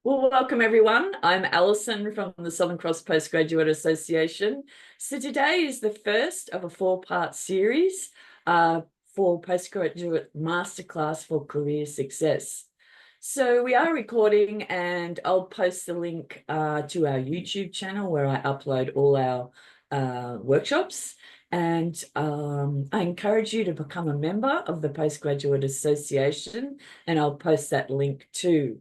Well, welcome everyone. I'm Alison from the Southern Cross Postgraduate Association. So today is the first of a four-part series for Postgraduate Masterclass for Career Success. So we are recording, and I'll post the link to our YouTube channel where I upload all our workshops. And I encourage you to become a member of the Postgraduate Association, and I'll post that link too.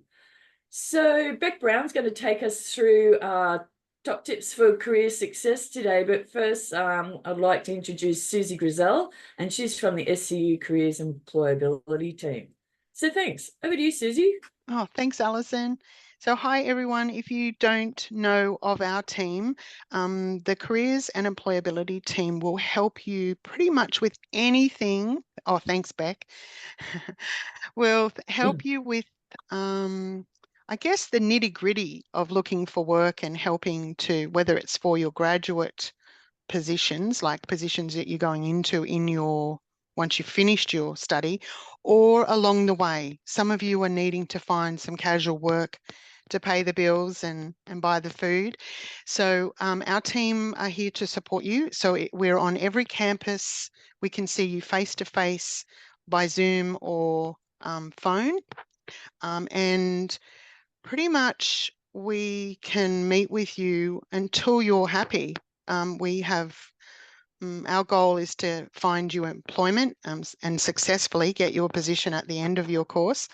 So Beck Brown's going to take us through top tips for career success today. But first, I'd like to introduce Susie Grizel, and she's from the SCU Careers Employability team. So thanks. Over to you, Susie. Oh, thanks, Alison. So hi, everyone. If you don't know of our team, the Careers and Employability team will help you pretty much with anything. Oh, thanks, Beck. Will help you with, I guess, the nitty-gritty of looking for work and helping to, whether it's for your graduate positions, like positions that you're going into in your once you've finished your study, or along the way. Some of you are needing to find some casual work to pay the bills and buy the food. So our team are here to support you. So we're on every campus. We can see you face to face by Zoom or phone. And pretty much we can meet with you until you're happy. We have our goal is to find you employment and successfully get you a position at the end of your course.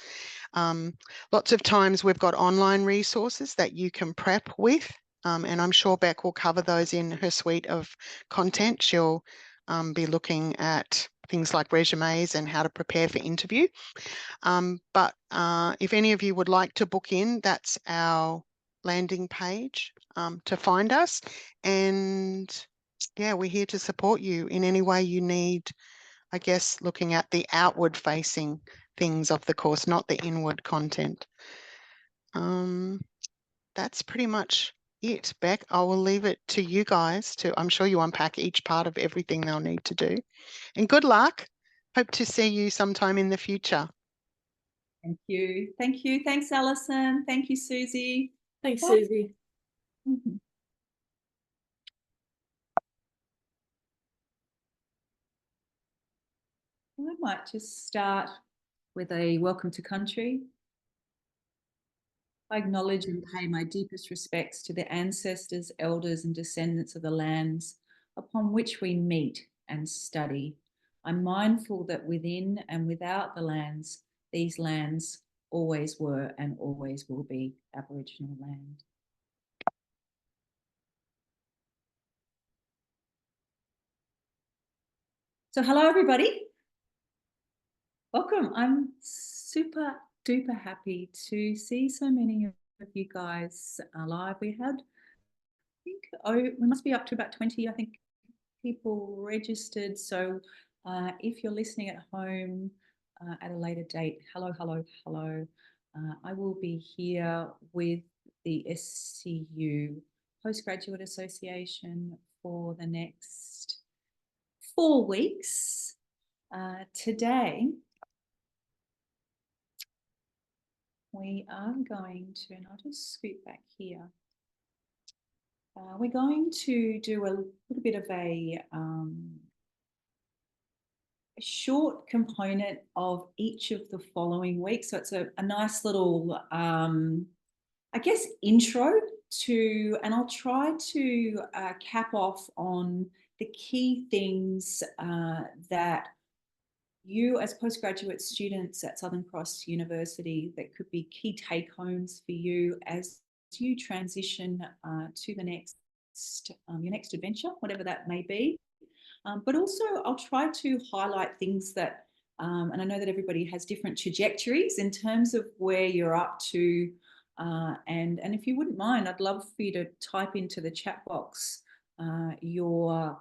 Lots of times we've got online resources that you can prep with, and I'm sure Beck will cover those in her suite of content. She'll be looking at things like resumes and how to prepare for interview. But if any of you would like to book in, that's our landing page to find us. And yeah, we're here to support you in any way you need, I guess, looking at the outward facing things of the course, not the inward content. That's pretty much it, Beck. I will leave it to you guys to, I'm sure you unpack each part of everything they'll need to do. And good luck. Hope to see you sometime in the future. Thank you. Thank you. Thanks, Alison. Thank you, Susie. Thanks, Susie. I might just start with a welcome to country. I acknowledge and pay my deepest respects to the ancestors, elders, and descendants of the lands upon which we meet and study. I'm mindful that within and without the lands, these lands always were and always will be Aboriginal land. So hello, everybody. Welcome. I'm super duper happy to see so many of you guys live. We had, I think, we must be up to about 20, I think, people registered. So if you're listening at home at a later date, hello, hello, hello. I will be here with the SCU Postgraduate Association for the next 4 weeks. Today, we are going to, and I'll just scoot back here. We're going to do a little bit of a short component of each of the following weeks. So it's a nice little, I guess, intro to, and I'll try to cap off on the key things that you as postgraduate students at Southern Cross University, that could be key take homes for you as you transition to the next, your next adventure, whatever that may be. But also I'll try to highlight things that, and I know that everybody has different trajectories in terms of where you're up to. And if you wouldn't mind, I'd love for you to type into the chat box your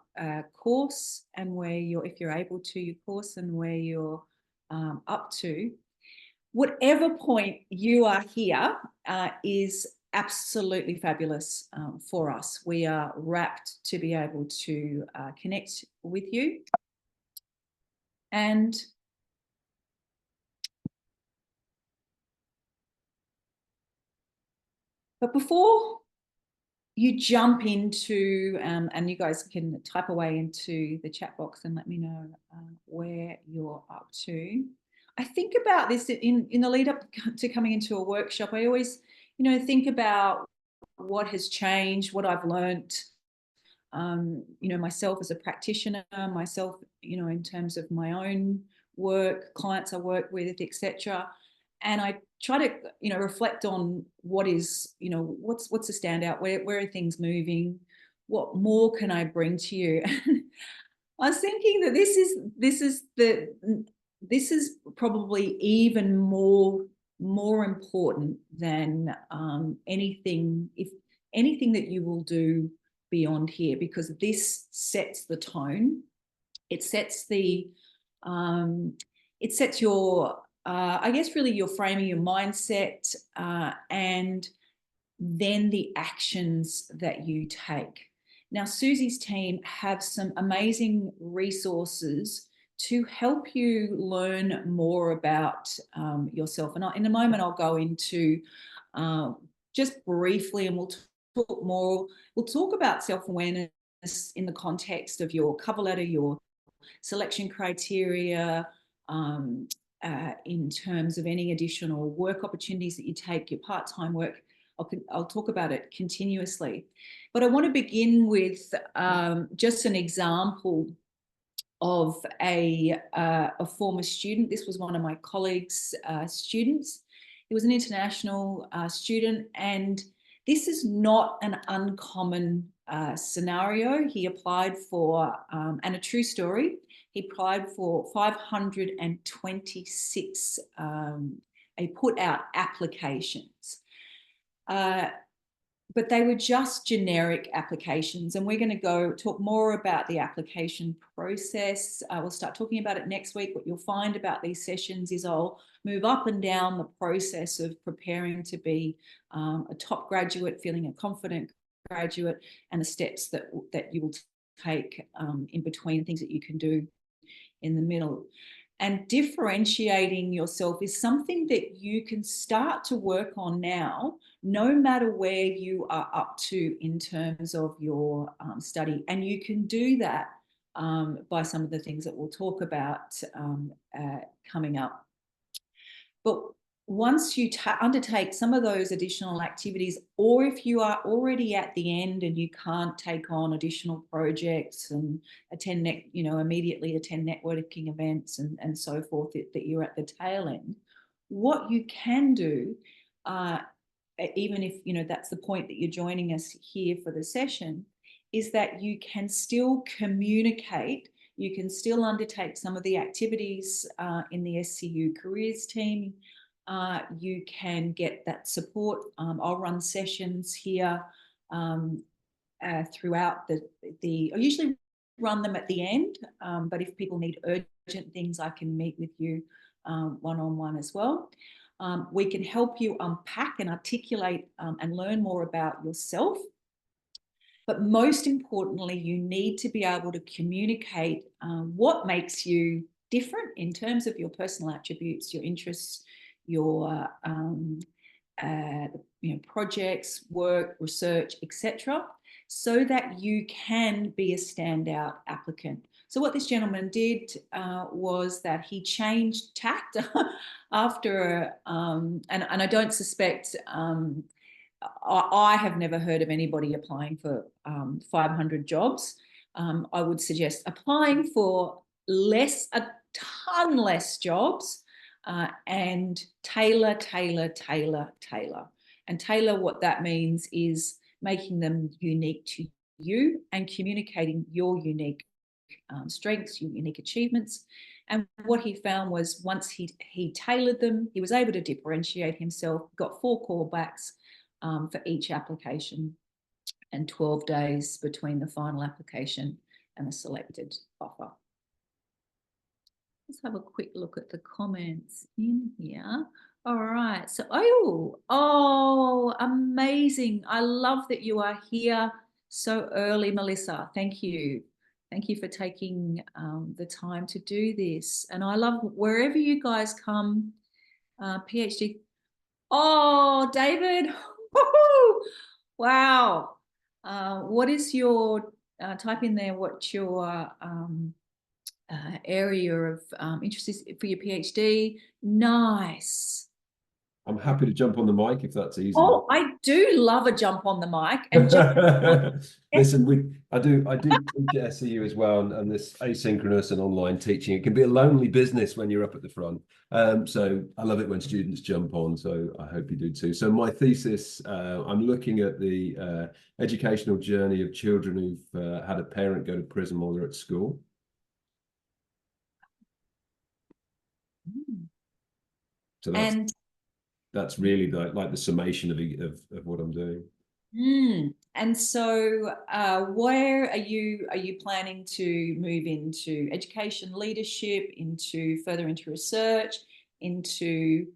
course and where you're, if you're able to, your course and where you're up to. Whatever point you are here is absolutely fabulous for us. We are rapt to be able to connect with you. And But before you jump into, and you guys can type away into the chat box and let me know where you're up to. I think about this in the lead up to coming into a workshop. I always, think about what has changed, what I've learned, myself as a practitioner, myself, in terms of my own work, clients I work with, etc. And I try to, reflect on what is, what's the standout, where are things moving, what more can I bring to you? I was thinking that this is probably even more important than anything that you will do beyond here, because this sets the tone. It sets your I guess really your framing, your mindset, and then the actions that you take. Now, Susie's team have some amazing resources to help you learn more about yourself. And in a moment, I'll go into just briefly, and we'll talk more. We'll talk about self-awareness in the context of your cover letter, your selection criteria, in terms of any additional work opportunities that you take, your part-time work. I'll talk about it continuously. But I want to begin with just an example of a former student. This was one of my colleagues' students. He was an international student, and this is not an uncommon scenario. He applied for, and a true story, he applied for 526 put out applications. But they were just generic applications, and we're going to talk more about the application process. We'll start talking about it next week. What you'll find about these sessions is I'll move up and down the process of preparing to be a top graduate, feeling a confident graduate, and the steps that you will take in between, things that you can do in the middle. And differentiating yourself is something that you can start to work on now, no matter where you are up to in terms of your study. And you can do that by some of the things that we'll talk about coming up. But once you undertake some of those additional activities, or if you are already at the end and you can't take on additional projects and immediately attend networking events and so forth, that you're at the tail end, what you can do, even if that's the point that you're joining us here for the session, is that you can still communicate. You can still undertake some of the activities in the SCU careers team. You can get that support. I'll run sessions here throughout I usually run them at the end, but if people need urgent things, I can meet with you one-on-one as well. We can help you unpack and articulate and learn more about yourself. But most importantly, you need to be able to communicate what makes you different in terms of your personal attributes, your interests, your projects, work, research, etc., so that you can be a standout applicant. So what this gentleman did was that he changed tact after, and I don't suspect, I have never heard of anybody applying for 500 jobs. I would suggest applying for a ton less jobs, and tailor. And tailor, what that means is making them unique to you and communicating your unique strengths, your unique achievements. And what he found was once he tailored them, he was able to differentiate himself, got 4 callbacks for each application, and 12 days between the final application and the selected offer. Let's have a quick look at the comments in here. All right. So, amazing. I love that you are here so early, Melissa. Thank you. Thank you for taking the time to do this. And I love wherever you guys come, PhD. Oh, David, Wow. What is your, type in there what your area of interest is for your PhD? Nice. I'm happy to jump on the mic if that's easy. Oh, I do love a jump on the mic and jump. Listen, I do teach at SCU as well, and this asynchronous and online teaching, it can be a lonely business when you're up at the front. So I love it when students jump on. So I hope you do too. So my thesis, I'm looking at the educational journey of children who've had a parent go to prison while they're at school. So that's really like the summation of what I'm doing. And so where are you planning to move into? Education leadership, further into research, into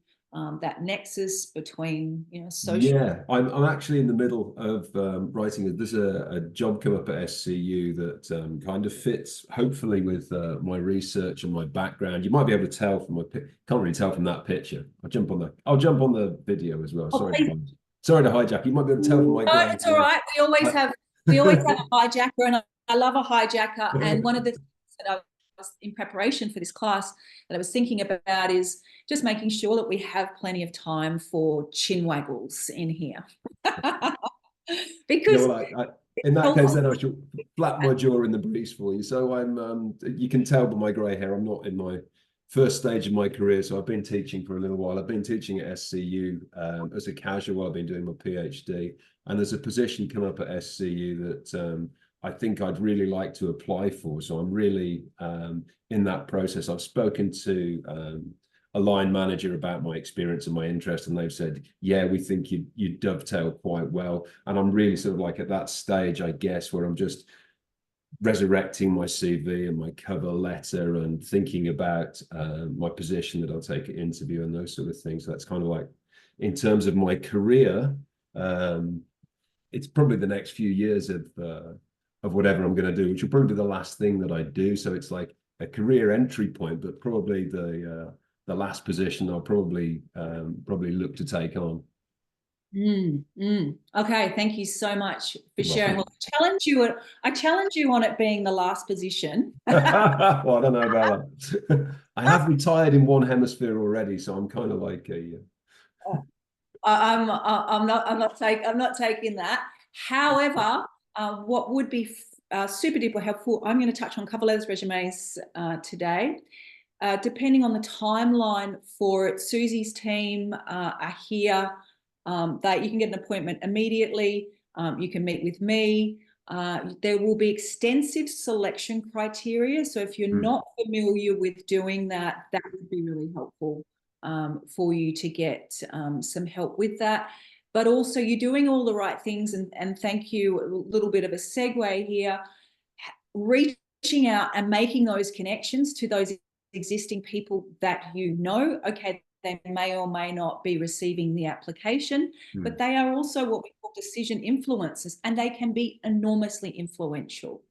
that nexus between, social? Yeah, I'm actually in the middle of writing. There's a job come up at SCU that kind of fits, hopefully, with my research and my background. You might be able to tell from can't really tell from that picture. I'll jump on the video as well. Sorry to hijack. You might be able to tell from my. No, it's all right. We always have a hijacker, and I love a hijacker. And one of the things that I was in preparation for this class that I was thinking about is just making sure that we have plenty of time for chin waggles in here. Because in that case, then I should flap my jaw in the breeze for you. So you can tell by my grey hair, I'm not in my first stage of my career. So I've been teaching for a little while. I've been teaching at SCU as a casual while I've been doing my PhD. And there's a position come up at SCU that I think I'd really like to apply for. So I'm really in that process. I've spoken to a line manager about my experience and my interest, and they've said, yeah, we think you dovetail quite well. And I'm really sort of like at that stage, I guess, where I'm just resurrecting my CV and my cover letter and thinking about my position that I'll take at interview and those sort of things. So that's kind of like, in terms of my career, it's probably the next few years of whatever I'm going to do, which will probably be the last thing that I do. So it's like a career entry point, but probably the last position I'll probably look to take on. Okay, thank you so much for sharing. Well, I challenge you on it being the last position. Well, I don't know about that. I have retired in one hemisphere already, so I'm kind of like I'm not taking that. However, what would be super duper helpful, I'm going to touch on cover letters, resumes today. Depending on the timeline for it, Susie's team are here. That you can get an appointment immediately. You can meet with me. There will be extensive selection criteria. So if you're not familiar with doing that, that would be really helpful for you to get some help with that. But also you're doing all the right things, and thank you, a little bit of a segue here, reaching out and making those connections to those existing people that okay, they may or may not be receiving the application, but they are also what we call decision influencers, and they can be enormously influential.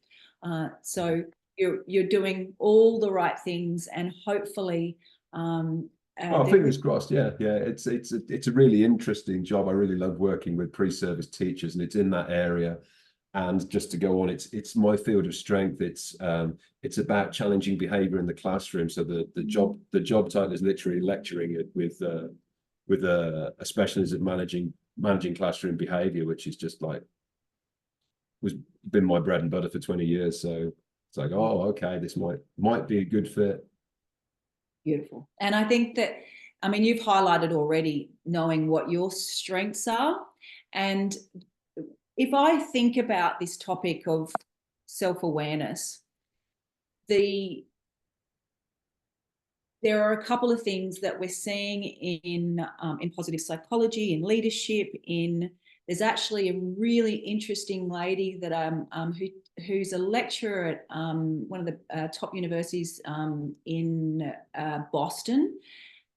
So you're doing all the right things, and hopefully fingers crossed. Yeah. It's a really interesting job. I really love working with pre-service teachers, and it's in that area. And just to go on, it's my field of strength. It's about challenging behavior in the classroom. So the job title is literally lecturing it with a specialism managing classroom behavior, which is just like been my bread and butter for 20 years. So it's like, oh, okay, this might be a good fit. Beautiful. And I think that, I mean, you've highlighted already knowing what your strengths are. And if I think about this topic of self-awareness, there are a couple of things that we're seeing in positive psychology, in leadership. There's actually a really interesting lady that who's a lecturer at one of the top universities in Boston.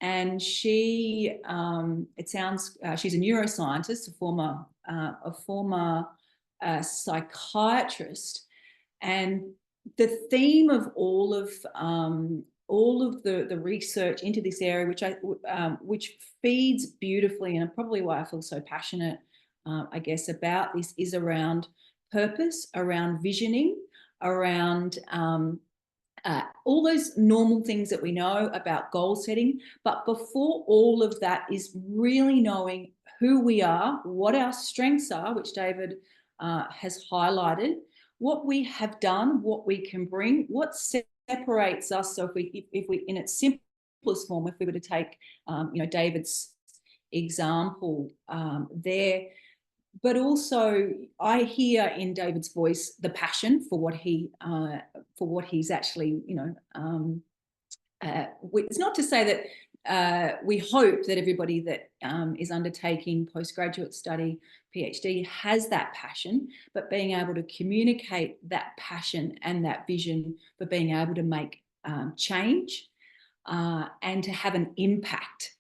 And she, she's a neuroscientist, a former psychiatrist, and the theme of all all of the research into this area, which feeds beautifully, and probably why I feel so passionate, I guess, about this, is around purpose, around visioning, around all those normal things that we know about goal setting. But before all of that is really knowing who we are, what our strengths are, which David has highlighted, what we have done, what we can bring, what separates us. So if we in its simplest form, if we were to take David's example there, but also I hear in David's voice the passion for what he's actually, it's not to say that we hope that everybody that is undertaking postgraduate study, PhD, has that passion, but being able to communicate that passion and that vision for being able to make change and to have an impact.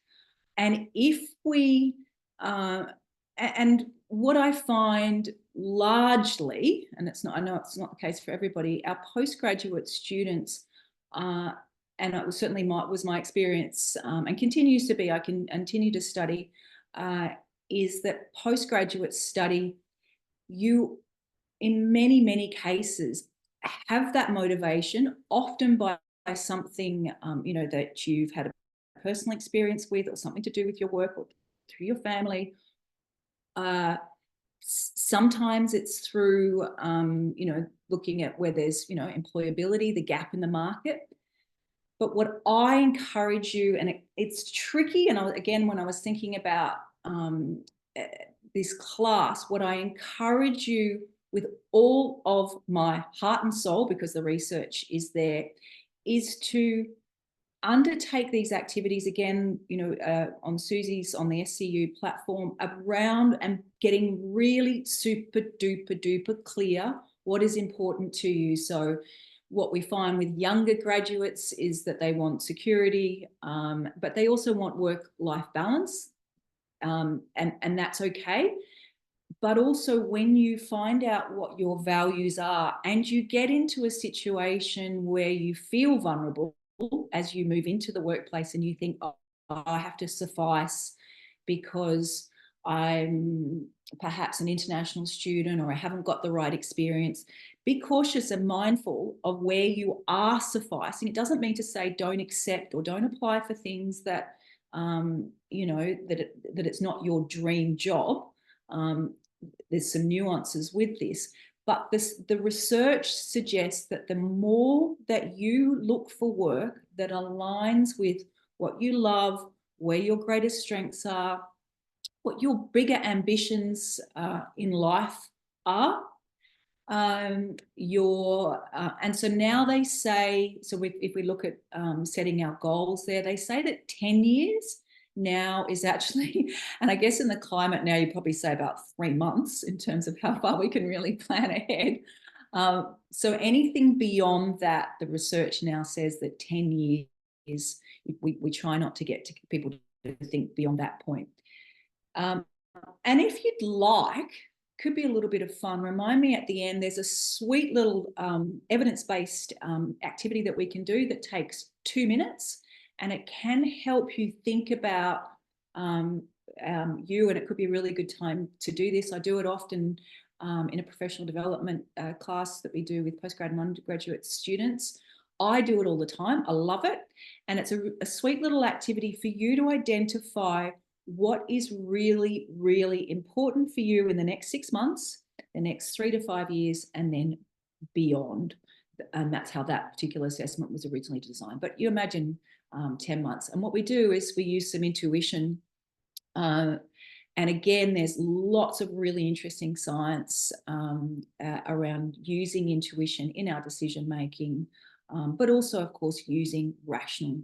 And if we, and what I find largely, and I know it's not the case for everybody, our postgraduate students, and it was certainly was my experience, and continues to be, I can continue to study, is that postgraduate study, you, in many, many cases, have that motivation, often by something, that you've had a personal experience with, or something to do with your work, or through your family. Sometimes it's through, looking at where there's, employability, the gap in the market. But what I encourage you, and it's tricky, and again, when I was thinking about this class, what I encourage you with all of my heart and soul, because the research is there, is to undertake these activities again, on Susie's, on the SCU platform, around and getting really super duper duper clear what is important to you. So what we find with younger graduates is that they want security, but they also want work-life balance, and that's okay. But also, when you find out what your values are and you get into a situation where you feel vulnerable as you move into the workplace and you think, oh, I have to suffice because I'm perhaps an international student, or I haven't got the right experience, be cautious and mindful of where you are sufficing. It doesn't mean to say don't accept or don't apply for things that, that it's not your dream job. There's some nuances with this, but the research suggests that the more that you look for work that aligns with what you love, where your greatest strengths are, what your bigger ambitions in life are, and so now they say, so if we look at setting our goals there, they say that 10 years now is actually, and I guess in the climate now, you probably say about 3 months in terms of how far we can really plan ahead. So anything beyond that, the research now says that 10 years, we try not to get to people to think beyond that point. And if you'd like, could be a little bit of fun, remind me at the end, there's a sweet little evidence-based activity that we can do that takes 2 minutes, and it can help you think about you, and it could be a really good time to do this. I do it often in a professional development class that we do with postgrad and undergraduate students. I do it all the time. I love it. And it's a sweet little activity for you to identify what is really, really important for you in the next 6 months, the next 3 to 5 years, and then beyond. And that's how that particular assessment was originally designed. But you imagine 10 months. And what we do is we use some intuition. And again, there's lots of really interesting science around using intuition in our decision-making, but also, of course, using rational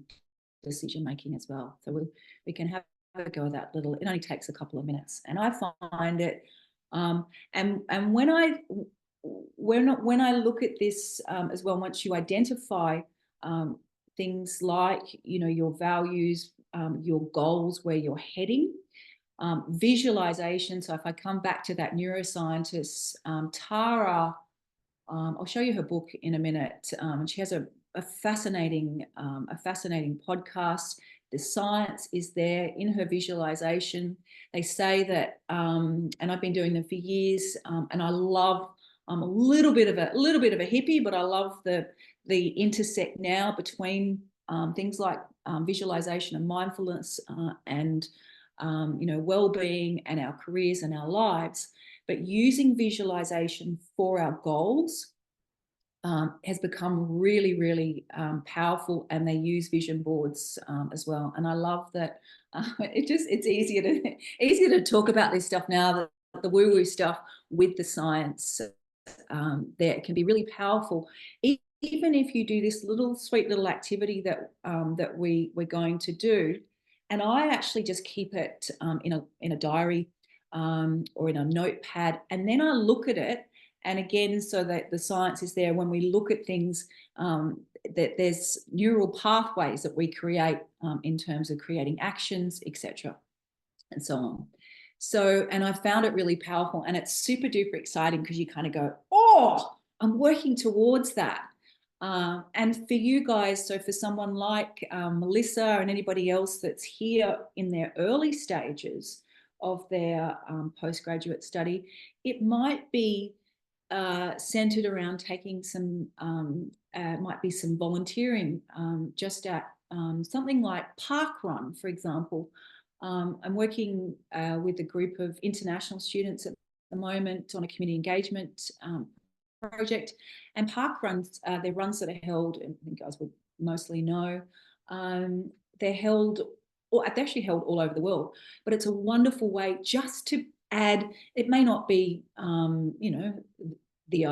decision-making as well. So we can have a go at that little, it only takes a couple of minutes. And I find it, and when I look at this as well, once you identify things like, your values, your goals, where you're heading, visualization. So if I come back to that neuroscientist, Tara, I'll show you her book in a minute. And she has a a fascinating podcast. The science is there in her visualization. They say that, and I've been doing them for years, and I love. I'm a little bit of a hippie, but I love the intersect now between things like visualization and mindfulness and well-being and our careers and our lives. But using visualization for our goals has become really, really powerful, and they use vision boards as well. And I love that it's easier to talk about this stuff now, the woo-woo stuff with the science. There it can be really powerful, even if you do this sweet little activity that we're going to do. And I actually just keep it in a diary or in a notepad, and then I look at it. And again, so that the science is there, when we look at things, that there's neural pathways that we create in terms of creating actions, etc., and so on. So, and I found it really powerful, and it's super duper exciting because you kind of go, oh, I'm working towards that. And for you guys, so for someone like Melissa and anybody else that's here in their early stages of their postgraduate study, it might be centered around taking some, might be some volunteering just at something like Parkrun, for example. I'm working with a group of international students at the moment on a community engagement project, and Parkruns, they're runs that are held, and I think you guys would mostly know, they're actually held all over the world, but it's a wonderful way just to add. It may not be the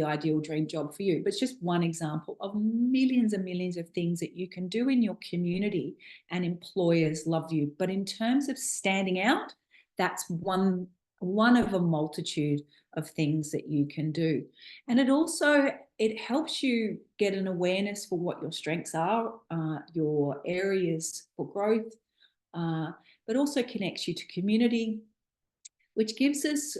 ideal dream job for you, but it's just one example of millions and millions of things that you can do in your community and employers love you. But in terms of standing out, that's one of a multitude of things that you can do. And it helps you get an awareness for what your strengths are, your areas for growth, but also connects you to community, which gives us,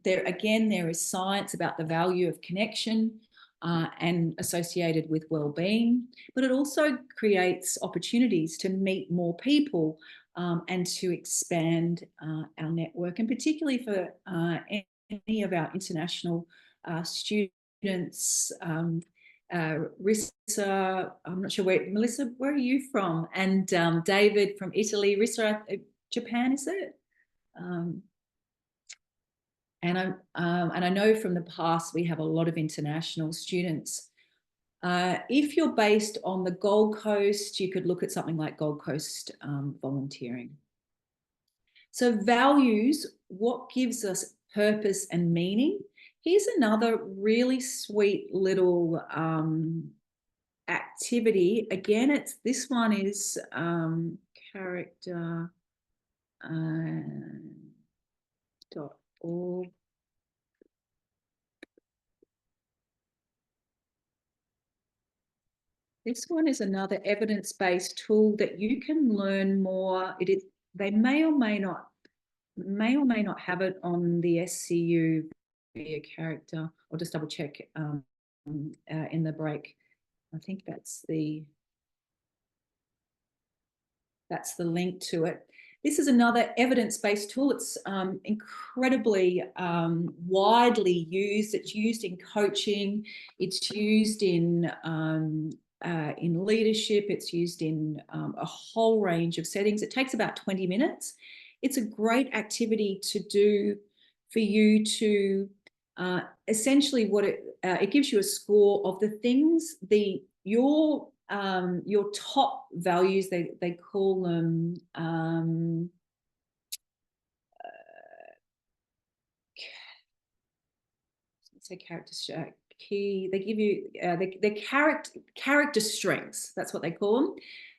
there is science about the value of connection and associated with well-being, but it also creates opportunities to meet more people and to expand our network, and particularly for any of our international students. Rissa, I'm not sure where, Melissa, where are you from? And David from Italy, Rissa, Japan, is it? And I know from the past we have a lot of international students. If you're based on the Gold Coast, you could look at something like Gold Coast volunteering. So values, what gives us purpose and meaning? Here's another really sweet little activity. Again, this one is character.org. This one is another evidence-based tool that you can learn more. They may or may not have it on the SCU via character. I'll just double check in the break. I think that's the link to it. This is another evidence-based tool. It's incredibly widely used. It's used in coaching. It's used in leadership. It's used in a whole range of settings. It takes about 20 minutes. It's a great activity to do for you to essentially what it gives you a score of the things, your top values, they call them say character key. They give you their character strengths. That's what they call them,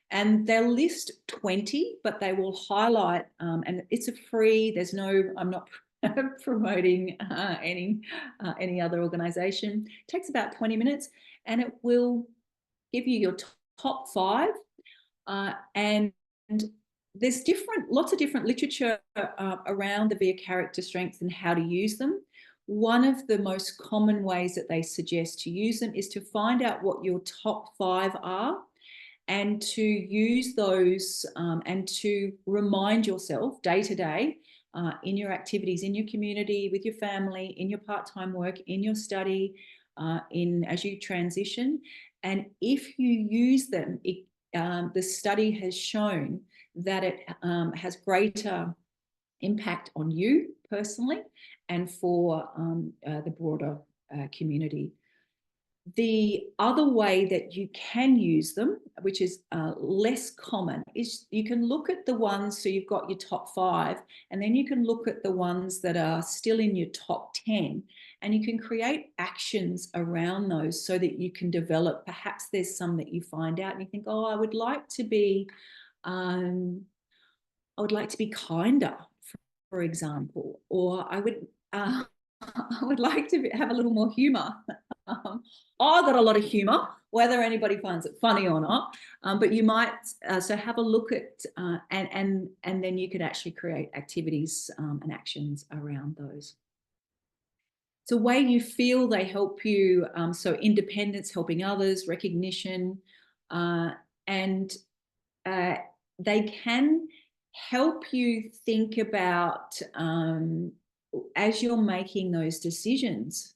and they'll list 20, but they will highlight. And it's a free. There's no. I'm not promoting any other organization. It takes about 20 minutes, and it will give you your top 5, and there's lots of different literature around the VIA character strengths and how to use them. one of the most common ways that they suggest to use them is to find out what your top 5 are, and to use those and to remind yourself day to day in your activities, in your community, with your family, in your part-time work, in your study, as you transition. And if you use them, the study has shown that it has greater impact on you personally and for the broader community. The other way that you can use them, which is less common, is you can look at the ones, so you've got your top 5, and then you can look at the ones that are still in your top 10, and you can create actions around those so that you can develop. Perhaps there's some that you find out and you think, oh, I would like to be kinder, for example, or I would like to have a little more humor. I've got a lot of humor, whether anybody finds it funny or not. But you might so have a look at and then you could actually create activities and actions around those. It's a way you feel they help you. So independence, helping others, recognition, and they can help you think about as you're making those decisions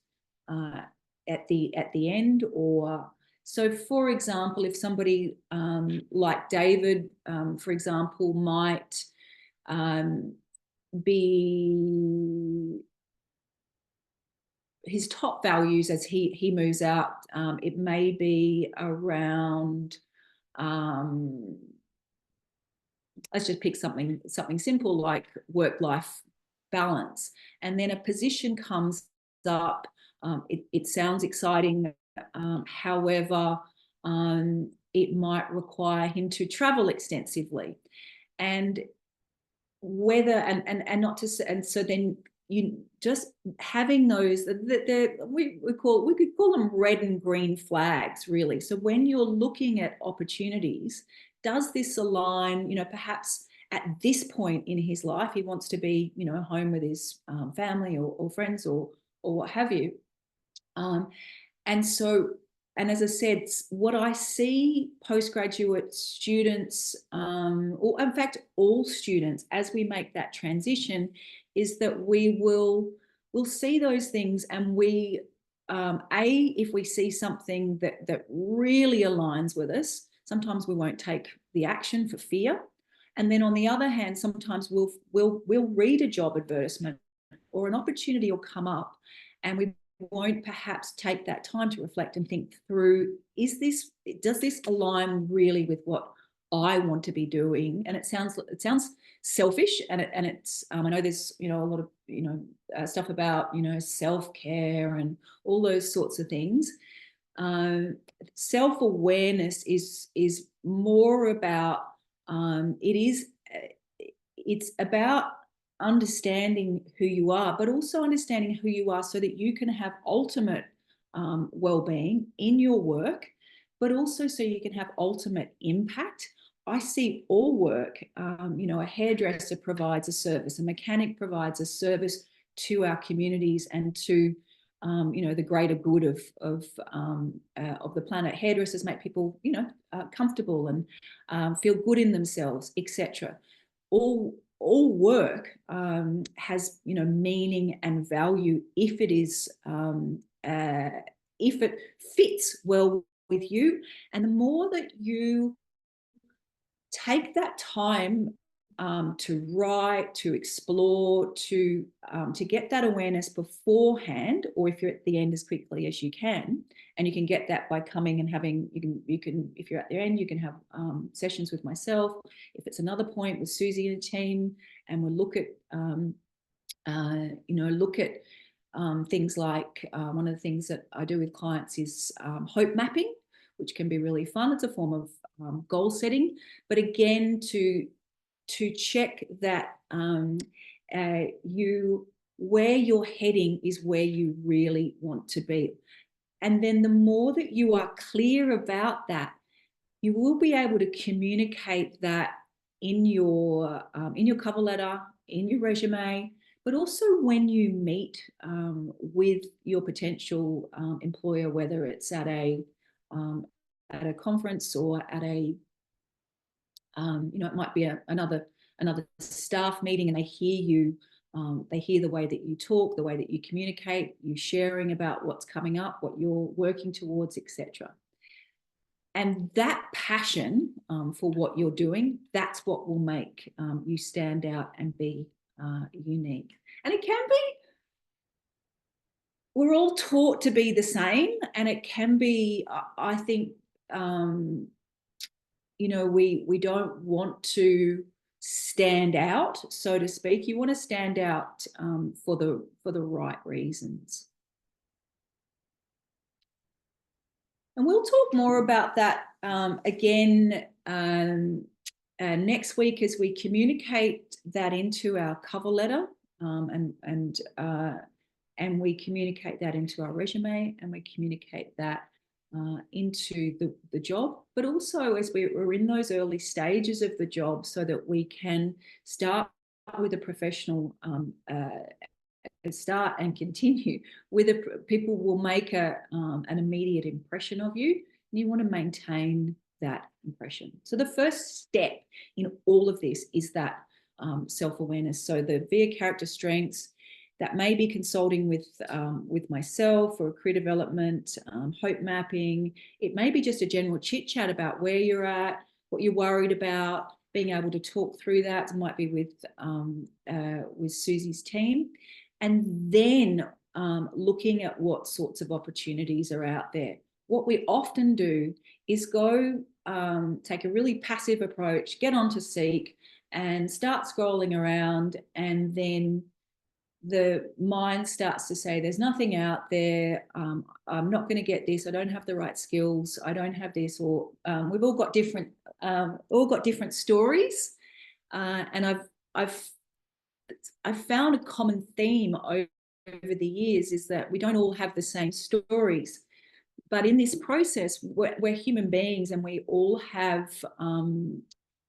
at the end. Or so, for example, if somebody like David, for example, might be his top values as he moves out, it may be around let's just pick something simple like work-life balance, and then a position comes up. It sounds exciting, however, it might require him to travel extensively, and not to, and so then you just having those we could call them red and green flags, really. So when you're looking at opportunities, does this align? Perhaps at this point in his life, he wants to be, home with his family or friends or what have you. And so, and as I said, what I see postgraduate students, or in fact all students, as we make that transition, is that we'll see those things, and we, if we see something that really aligns with us, sometimes we won't take the action for fear. And then on the other hand, sometimes we'll read a job advertisement or an opportunity will come up, and we won't perhaps take that time to reflect and think through, does this align really with what I want to be doing? And it sounds selfish, and it's I know there's a lot of stuff about self-care and all those sorts of things. Self-awareness is more about it's about understanding who you are, but also understanding who you are so that you can have ultimate well-being in your work, but also so you can have ultimate impact. I see all work, a hairdresser provides a service, a mechanic provides a service to our communities and to the greater good of the planet. Hairdressers make people comfortable and feel good in themselves, etc. All work has meaning and value if it is if it fits well with you. And the more that you take that time to write, to explore, to get that awareness beforehand, or if you're at the end, as quickly as you can. And you can get that by coming and having, you can if you're at the end, you can have sessions with myself. If it's another point with Susie and the team, and we'll look at things like one of the things that I do with clients is hope mapping, which can be really fun. It's a form of goal setting, but again, to check that where you're heading is where you really want to be. And then the more that you are clear about that, you will be able to communicate that in your cover letter, in your resume, but also when you meet with your potential employer, whether it's at a conference or at a it might be another staff meeting, and they hear you, they hear the way that you talk, the way that you communicate, you sharing about what's coming up, what you're working towards, etc. And that passion for what you're doing, that's what will make you stand out and be unique. And it can be, we're all taught to be the same, and it can be, I think, we don't want to stand out, so to speak. You want to stand out for the right reasons. And we'll talk more about that again next week as we communicate that into our cover letter, and we communicate that into our resume, and we communicate that into the job, but also as we're in those early stages of the job, so that we can start with a professional start and continue with people will make an immediate impression of you, and you want to maintain that impression. So the first step in all of this is that self-awareness. So the VIA character strengths, that may be consulting with myself for career development, hope mapping. It may be just a general chit chat about where you're at, what you're worried about, being able to talk through that. It might be with Susie's team. And then looking at what sorts of opportunities are out there. What we often do is go take a really passive approach, get onto Seek and start scrolling around, and then the mind starts to say, there's nothing out there, I'm not going to get this, I don't have the right skills, I don't have this, or we've all got different stories, and I've found a common theme over the years is that we don't all have the same stories, but in this process we're human beings, and we all have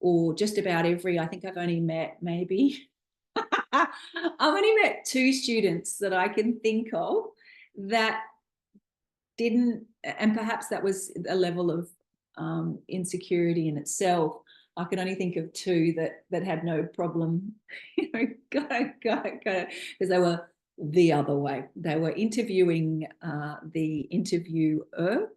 or just about every, I think I've only met maybe I've only met 2 students that I can think of that didn't, and perhaps that was a level of insecurity in itself. I can only think of 2 that had no problem, because they were the other way. They were interviewing the interviewer.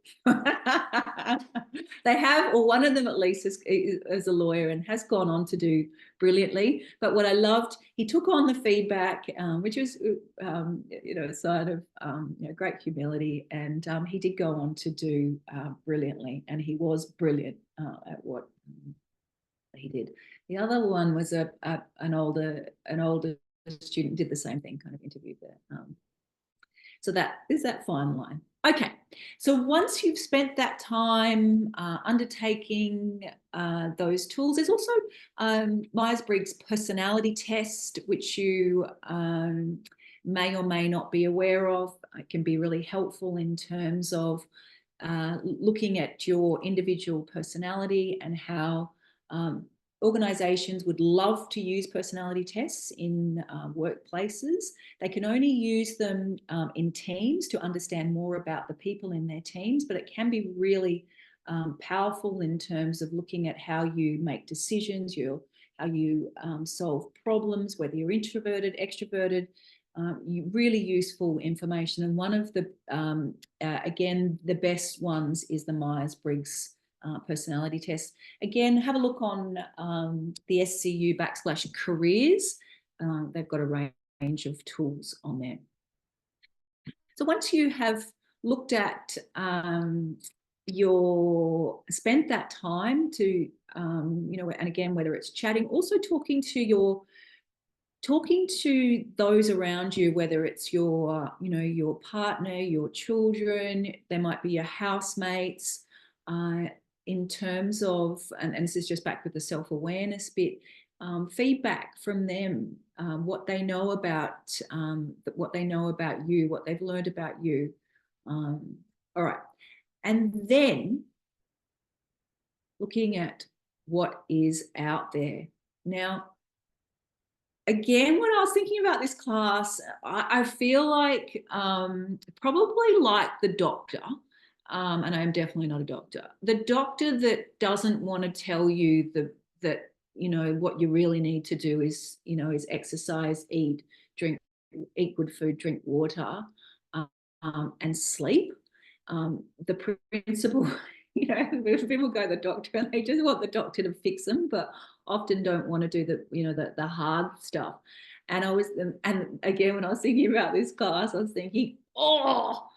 They have, or one of them at least is a lawyer and has gone on to do brilliantly. But what I loved, he took on the feedback, which was a sign of great humility, and he did go on to do brilliantly, and he was brilliant at what he did. The other one was an older student, did the same thing, kind of interviewed there. So that is that fine line. Okay, so once you've spent that time undertaking those tools, there's also Myers-Briggs personality test, which you may or may not be aware of. It can be really helpful in terms of looking at your individual personality and how organisations would love to use personality tests in workplaces. They can only use them in teams to understand more about the people in their teams, but it can be really powerful in terms of looking at how you make decisions, how you solve problems, whether you're introverted, extroverted. Really useful information. And one of the, again, the best ones is the Myers-Briggs personality test. Again, have a look on the SCU/careers. They've got a range of tools on there. So once you have looked at spent that time to, and again, whether it's chatting, also talking to those around you, whether it's your partner, your children, they might be your housemates, in terms of, and this is just back with the self-awareness bit, feedback from them, what they know about you, what they've learned about you. All right, and then looking at what is out there. Now, again, when I was thinking about this class, I feel like probably like the doctor, and I'm definitely not a doctor, the doctor that doesn't want to tell you that, you know, what you really need to do is, you know, is exercise, eat good food, drink water, and sleep. The principle, you know, people go to the doctor and they just want the doctor to fix them, but often don't want to do the, you know, the hard stuff. And and again, when I was thinking about this class, I was thinking, oh,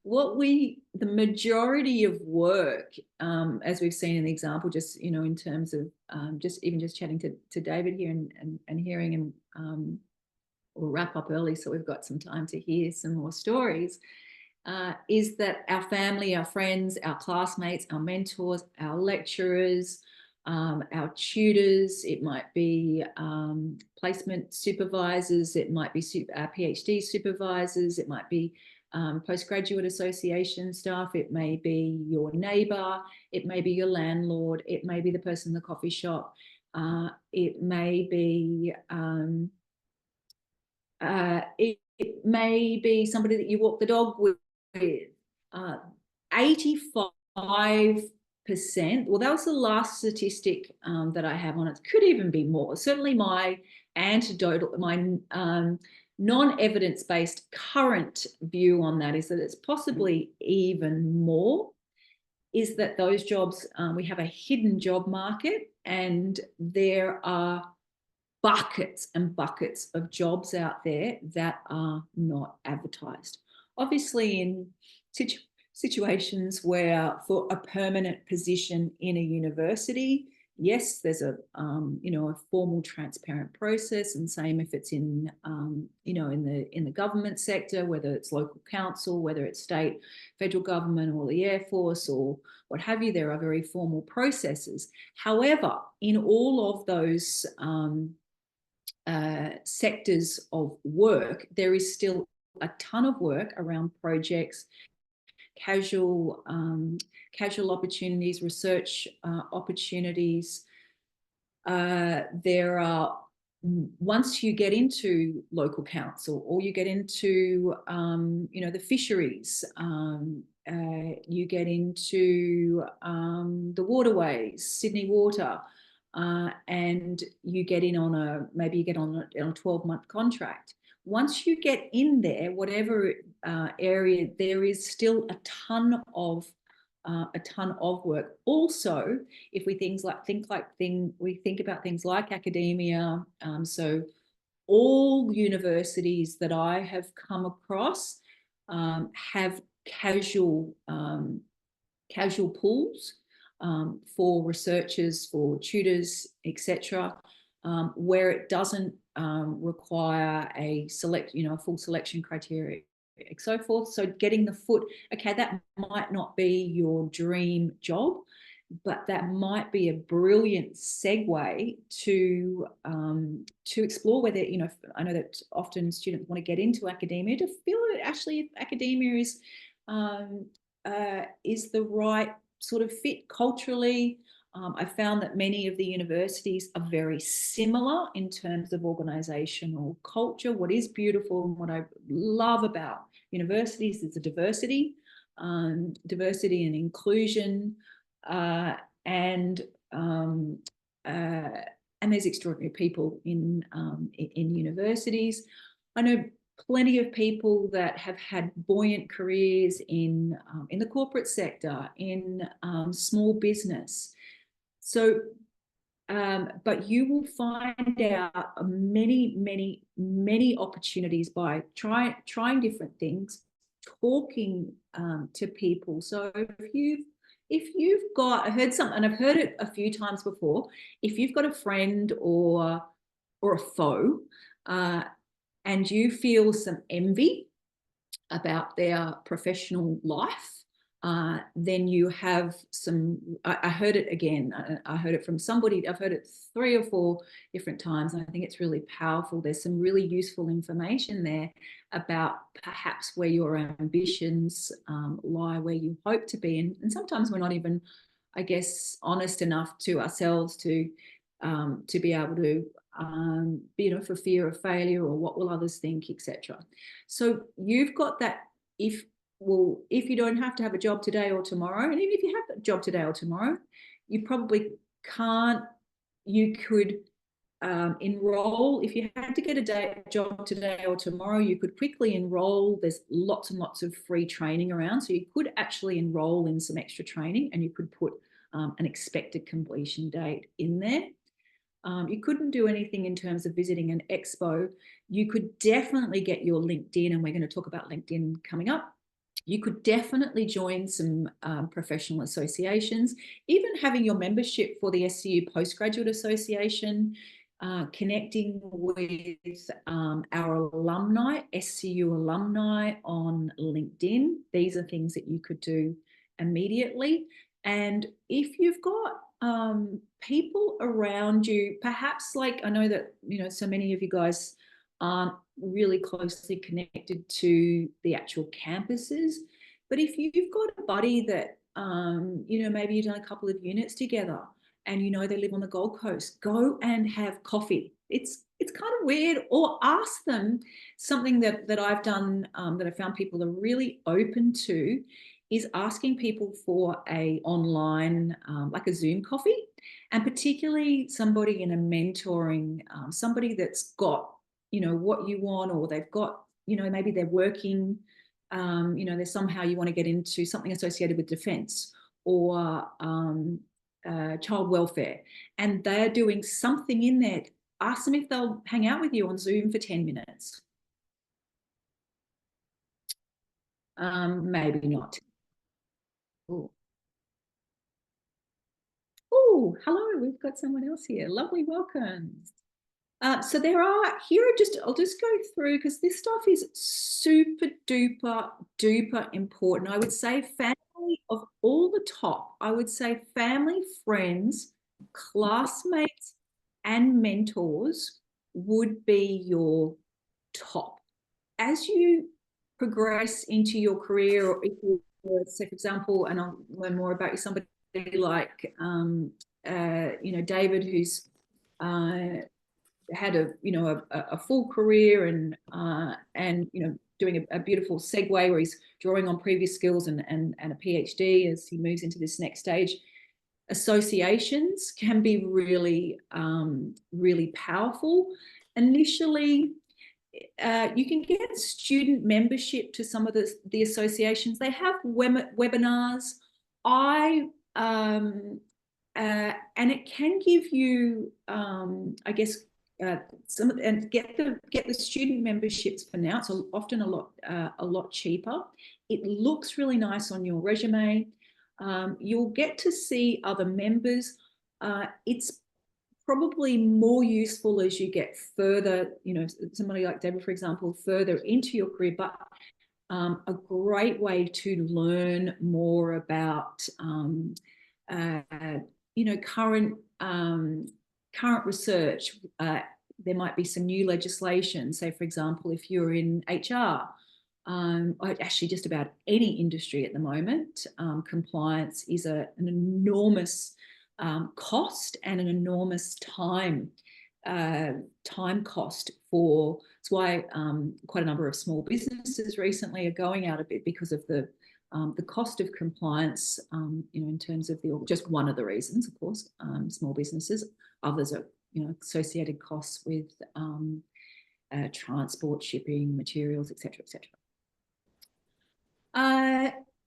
the majority of work, as we've seen in the example, just, you know, in terms of just chatting to David here and hearing him, we'll wrap up early so we've got some time to hear some more stories, is that our family, our friends, our classmates, our mentors, our lecturers, our tutors, it might be placement supervisors, it might be PhD supervisors, it might be postgraduate association staff, it may be your neighbour, it may be your landlord, it may be the person in the coffee shop, it may be it may be somebody that you walk the dog with. 85%, well, that was the last statistic that I have on it. Could even be more. Certainly my anecdotal, my non-evidence-based current view on that is that it's possibly even more, is that those jobs, we have a hidden job market, and there are buckets and buckets of jobs out there that are not advertised. Obviously, in situations where for a permanent position in a university, yes, there's a you know, a formal, transparent process, and same if it's in you know, in the government sector, whether it's local council, whether it's state, federal government, or the Air Force, or what have you. There are very formal processes. However, in all of those sectors of work, there is still a ton of work around projects, casual opportunities, research opportunities. There are, once you get into local council, or you get into you know, the fisheries, you get into the waterways, Sydney Water, and you get in on maybe you get on a 12-month contract. Once you get in there, whatever area, there is still a ton of work. Also, if we think about things like academia, so all universities that I have come across have casual pools for researchers, for tutors, etc., where it doesn't require a full selection criteria, and so forth. So getting the foot, okay, that might not be your dream job, but that might be a brilliant segue to explore whether, you know, I know that often students want to get into academia to feel that actually if academia is the right sort of fit culturally. I found that many of the universities are very similar in terms of organizational culture. What is beautiful and what I love about universities is the diversity and inclusion, and there's extraordinary people in universities. I know plenty of people that have had buoyant careers in the corporate sector, in small business. So, but you will find out many opportunities by trying different things, talking to people. So if you've got, I heard something, and I've heard it a few times before, if you've got a friend or a foe, and you feel some envy about their professional life, then you have some, I heard it again, I heard it from somebody, I've heard it 3 or 4 different times, and I think it's really powerful. There's some really useful information there about perhaps where your ambitions lie, where you hope to be. And sometimes we're not even, I guess, honest enough to ourselves to be able to for fear of failure or what will others think, etc. So you've got that. If you don't have to have a job today or tomorrow, and even if you have a job today or tomorrow, you probably can't. You could enroll. If you had to get a job today or tomorrow, you could quickly enroll. There's lots and lots of free training around, so you could actually enroll in some extra training, and you could put an expected completion date in there. You couldn't do anything in terms of visiting an expo. You could definitely get your LinkedIn, and we're going to talk about LinkedIn coming up. You could definitely join some professional associations, even having your membership for the SCU Postgraduate Association, connecting with our alumni, SCU alumni on LinkedIn. These are things that you could do immediately. And if you've got people around you, perhaps, like, I know that, so many of you guys aren't really closely connected to the actual campuses, but if you've got a buddy that, maybe you've done a couple of units together and they live on the Gold Coast, go and have coffee. It's kind of weird, or ask them. Something that I've done, that I found people are really open to, is asking people for a online, like a Zoom coffee, and particularly somebody in a mentoring, somebody that's got, what you want, or they've got, maybe they're working, there's somehow you want to get into something associated with defence or child welfare, and they're doing something in there. Ask them if they'll hang out with you on Zoom for 10 minutes. Maybe not. Oh, hello, we've got someone else here. Lovely, welcome. So I'll just go through, because this stuff is super duper important. I would say family, of all the top, I would say family, friends, classmates, and mentors would be your top. As you progress into your career, or if you, say, for example, and I'll learn more about you, somebody like David, who's had a full career and doing a beautiful segue where he's drawing on previous skills and a PhD as he moves into this next stage. Associations can be really really powerful. Initially, you can get student membership to some of the associations. They have webinars. And it can give you, I guess, and get the student memberships for now. It's often a lot cheaper. It looks really nice on your resume. You'll get to see other members. It's probably more useful as you get further, somebody like Deborah, for example, further into your career, but a great way to learn more about current research. There might be some new legislation. Say, for example, if you're in HR, actually just about any industry at the moment, compliance is an enormous cost and an enormous time cost for. It's why quite a number of small businesses recently are going out a bit, because of the cost of compliance, in terms of just one of the reasons, of course, small businesses. Others are, associated costs with transport, shipping, materials, etc., etc.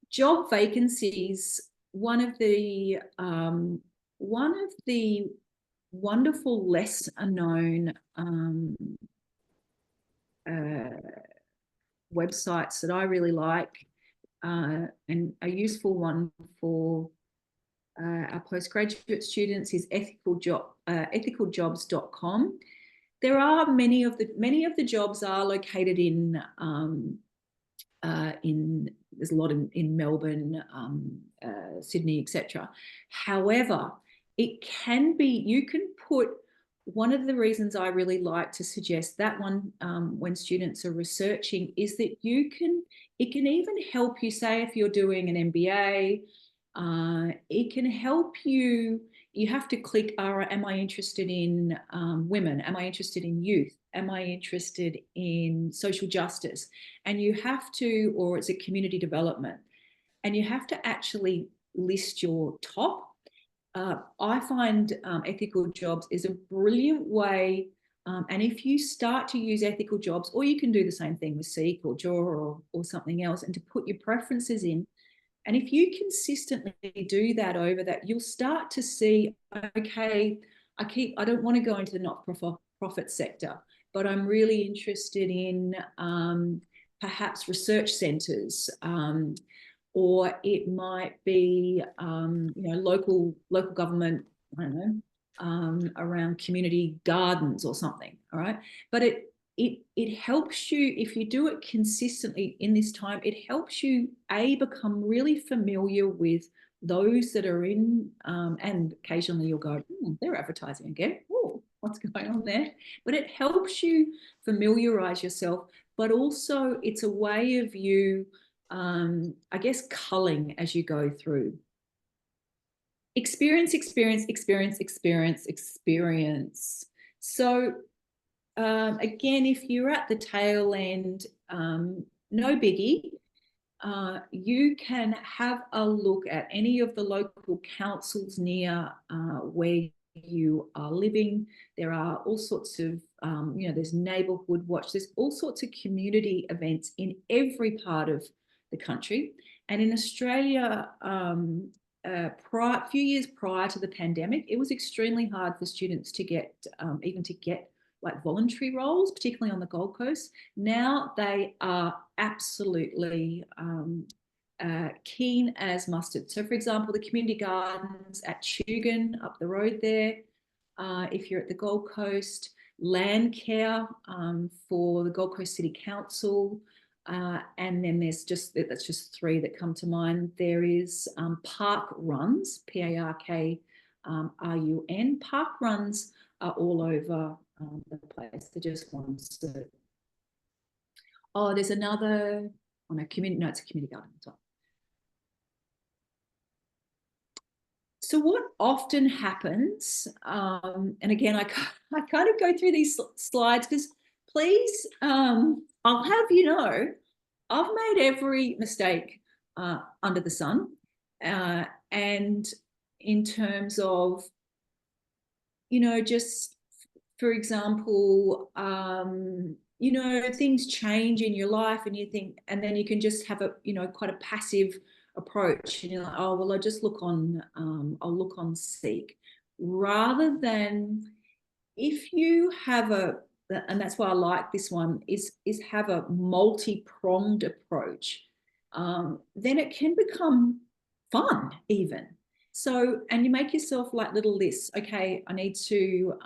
Job vacancies. One of the wonderful, less known websites that I really like, and a useful one for our postgraduate students, is ethicalJobs.com. There are many of the jobs are located in there's a lot in Melbourne, Sydney, etc. However, it can be, you can put, one of the reasons I really like to suggest that one when students are researching is that it can even help you, say if you're doing an MBA, it can help you You have to click, am I interested in women? Am I interested in youth? Am I interested in social justice? And you have to, or it's a community development, and you have to actually list your top. I find ethical jobs is a brilliant way. And if you start to use ethical jobs, or you can do the same thing with Seek or Jaw or something else, and to put your preferences in. And if you consistently do that over that, you'll start to see, okay, I don't want to go into the not-for-profit sector, but I'm really interested in perhaps research centres, or it might be, local government, I don't know, around community gardens or something. All right. But it helps you, if you do it consistently in this time, it helps you become really familiar with those that are in, and occasionally you'll go, they're advertising again. Oh, what's going on there? But it helps you familiarize yourself, but also it's a way of you, I guess, culling as you go through. Experience. So again, if you're at the tail end, no biggie. You can have a look at any of the local councils near where you are living. There are all sorts of, there's neighbourhood watch. There's all sorts of community events in every part of the country. And in Australia, a few years prior to the pandemic, it was extremely hard for students to get, even to get like voluntary roles, particularly on the Gold Coast. Now they are absolutely keen as mustard. So for example, the community gardens at Tugun up the road there, if you're at the Gold Coast, land care for the Gold Coast City Council, and then that's just three that come to mind. There is park runs, PARK RUN. Park runs are all over the place. They're just ones that, there's another on a community, no, it's a community garden as well. So what often happens, and again, I kind of go through these slides because please, I'll have you know, I've made every mistake under the sun, and in terms of, just for example, things change in your life and you think, and then you can just have a, quite a passive approach, and you're like, oh, well, I'll look on Seek, rather than, if you have and that's why I like this one, is have a multi-pronged approach, then it can become fun even. So, and you make yourself like little lists. Okay, I need to,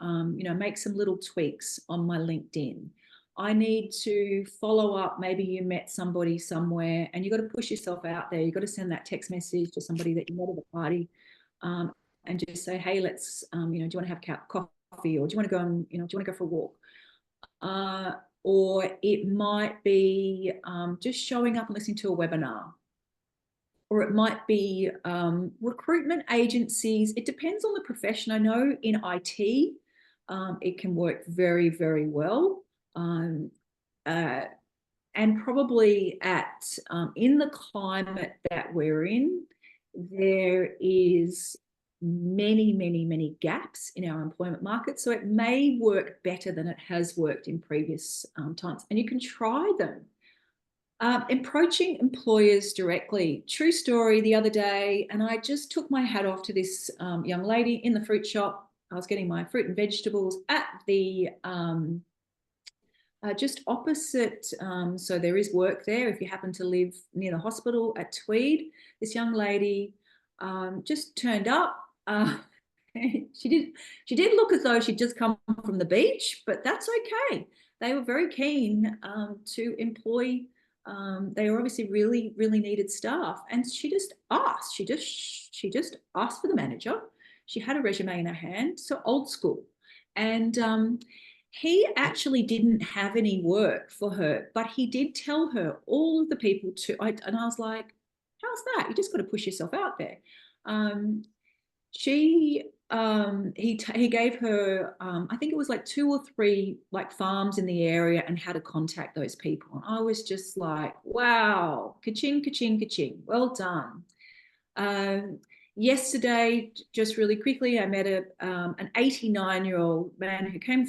make some little tweaks on my LinkedIn. I need to follow up. Maybe you met somebody somewhere and you've got to push yourself out there. You've got to send that text message to somebody that you met at the party, and just say, hey, let's, do you want to have coffee, or do you want to go and, do you want to go for a walk? Or it might be just showing up and listening to a webinar. Or it might be recruitment agencies. It depends on the profession. I know in IT, it can work very, very well. And probably in the climate that we're in, there is many gaps in our employment market. So it may work better than it has worked in previous times. And you can try them. Approaching employers directly. True story, the other day, and I just took my hat off to this young lady in the fruit shop. I was getting my fruit and vegetables at the just opposite, so there is work there if you happen to live near the hospital at Tweed. This young lady just turned up. She did look as though she'd just come from the beach, but that's okay. They were very keen to employ. They were obviously really needed staff, and she just asked. She just asked for the manager. She had a resume in her hand, so old school, and he actually didn't have any work for her, but he did tell her all of the people and I was like, how's that? You just got to push yourself out there. She he gave her, I think it was like 2 or 3 like farms in the area and how to contact those people. And I was just like, wow, ka-ching, ka-ching, ka-ching. Well done. Yesterday, just really quickly, I met an 89-year-old man who came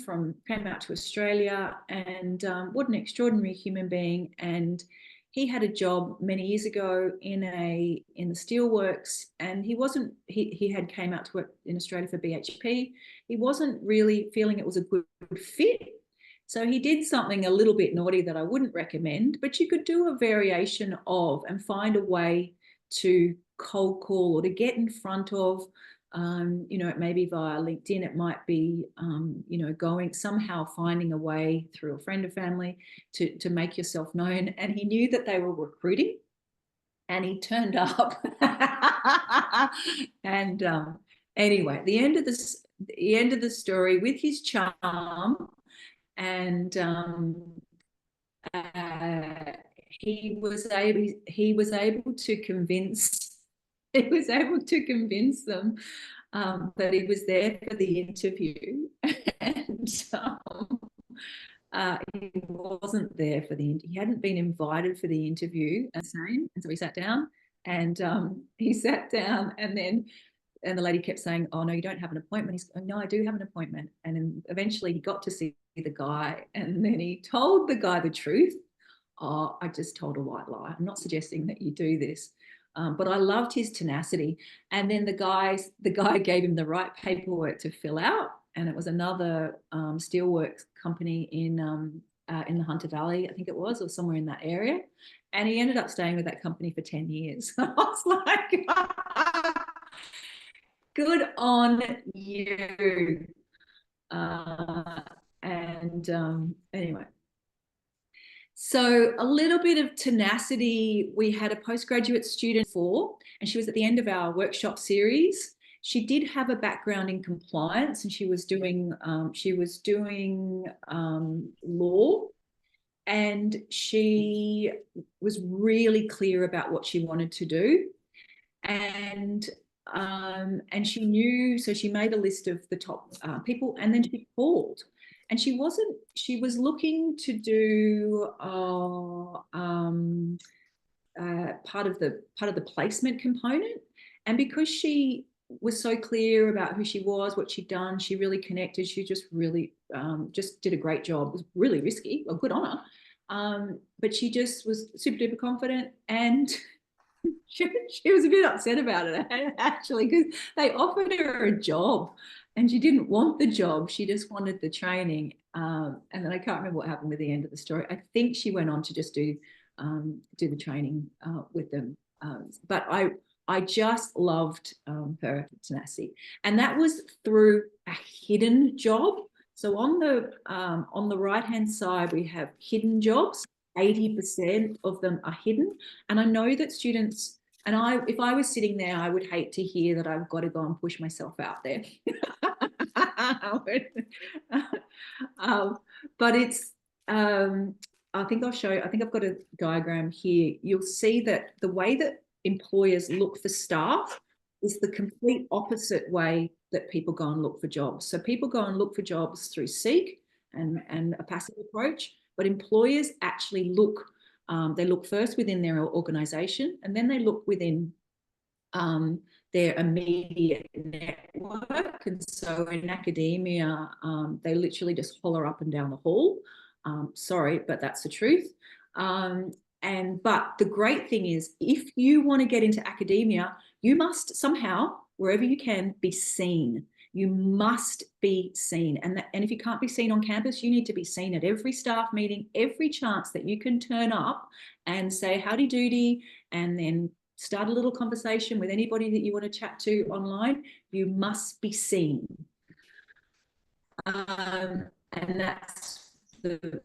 out to Australia, and what an extraordinary human being. And he had a job many years ago in the steelworks, and he had came out to work in Australia for BHP. He wasn't really feeling it was a good fit. So he did something a little bit naughty that I wouldn't recommend, but you could do a variation of and find a way to cold call or to get in front of, it may be via LinkedIn, it might be, going somehow finding a way through a friend or family to make yourself known. And he knew that they were recruiting, and he turned up. And anyway, the end of the story, with his charm, and he was able to convince them that he was there for the interview, and he wasn't there for the interview. He hadn't been invited for the interview, and so he sat down, and and the lady kept saying, "Oh no, you don't have an appointment." He's going, "No, I do have an appointment." And then eventually he got to see the guy, and then he told the guy the truth. "Oh, I just told a white lie. I'm not suggesting that you do this." But I loved his tenacity. And then the guy gave him the right paperwork to fill out, and it was another steelworks company in the Hunter Valley, I think it was, or somewhere in that area. And he ended up staying with that company for 10 years. I was like, good on you. Anyway. So a little bit of tenacity. We had a postgraduate student and she was at the end of our workshop series. She did have a background in compliance, and she was doing law, and she was really clear about what she wanted to do. And she knew, so she made a list of the top people, and then she called. And she was looking to do part of the placement component. And because she was so clear about who she was, what she'd done, she really connected. She just really just did a great job. It was really risky, well, good on her. But she just was super duper confident, and she was a bit upset about it, actually, because they offered her a job and she didn't want the job. She just wanted the training. And then I can't remember what happened with the end of the story. I think she went on to just do the training with them. But I just loved her tenacity. And that was through a hidden job. So on the right-hand side, we have hidden jobs. 80% of them are hidden. And I know that students, and if I was sitting there, I would hate to hear that I've got to go and push myself out there. But it's, I think I've got a diagram here. You'll see that the way that employers look for staff is the complete opposite way that people go and look for jobs. So people go and look for jobs through Seek and a passive approach. But employers actually look, they look first within their organisation, and then they look within their immediate network. And so in academia, they literally just holler up and down the hall. Sorry, but that's the truth. But the great thing is, if you want to get into academia, you must somehow, wherever you can, be seen. You must be seen. And if you can't be seen on campus, you need to be seen at every staff meeting, every chance that you can turn up and say howdy doody, and then start a little conversation with anybody that you want to chat to online. You must be seen. And that's the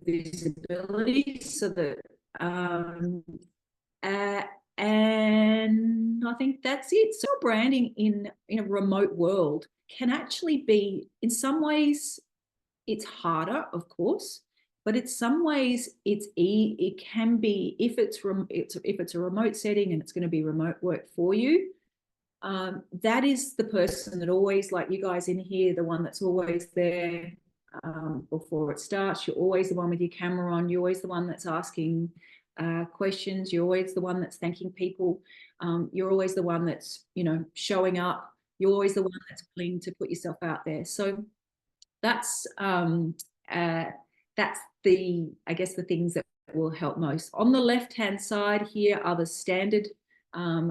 visibility. So that and I think that's it. So branding in a remote world can actually be, in some ways, it's harder, of course, but in some ways it can be, if it's a remote setting and it's going to be remote work for you, that is the person that always, like you guys in here, the one that's always there before it starts. You're always the one with your camera on. You're always the one that's asking questions. You're always the one that's thanking people. You're always the one that's, you know, showing up. You're always the one that's willing to put yourself out there. So that's the, I guess, the things that will help most. On the left-hand side here are the standard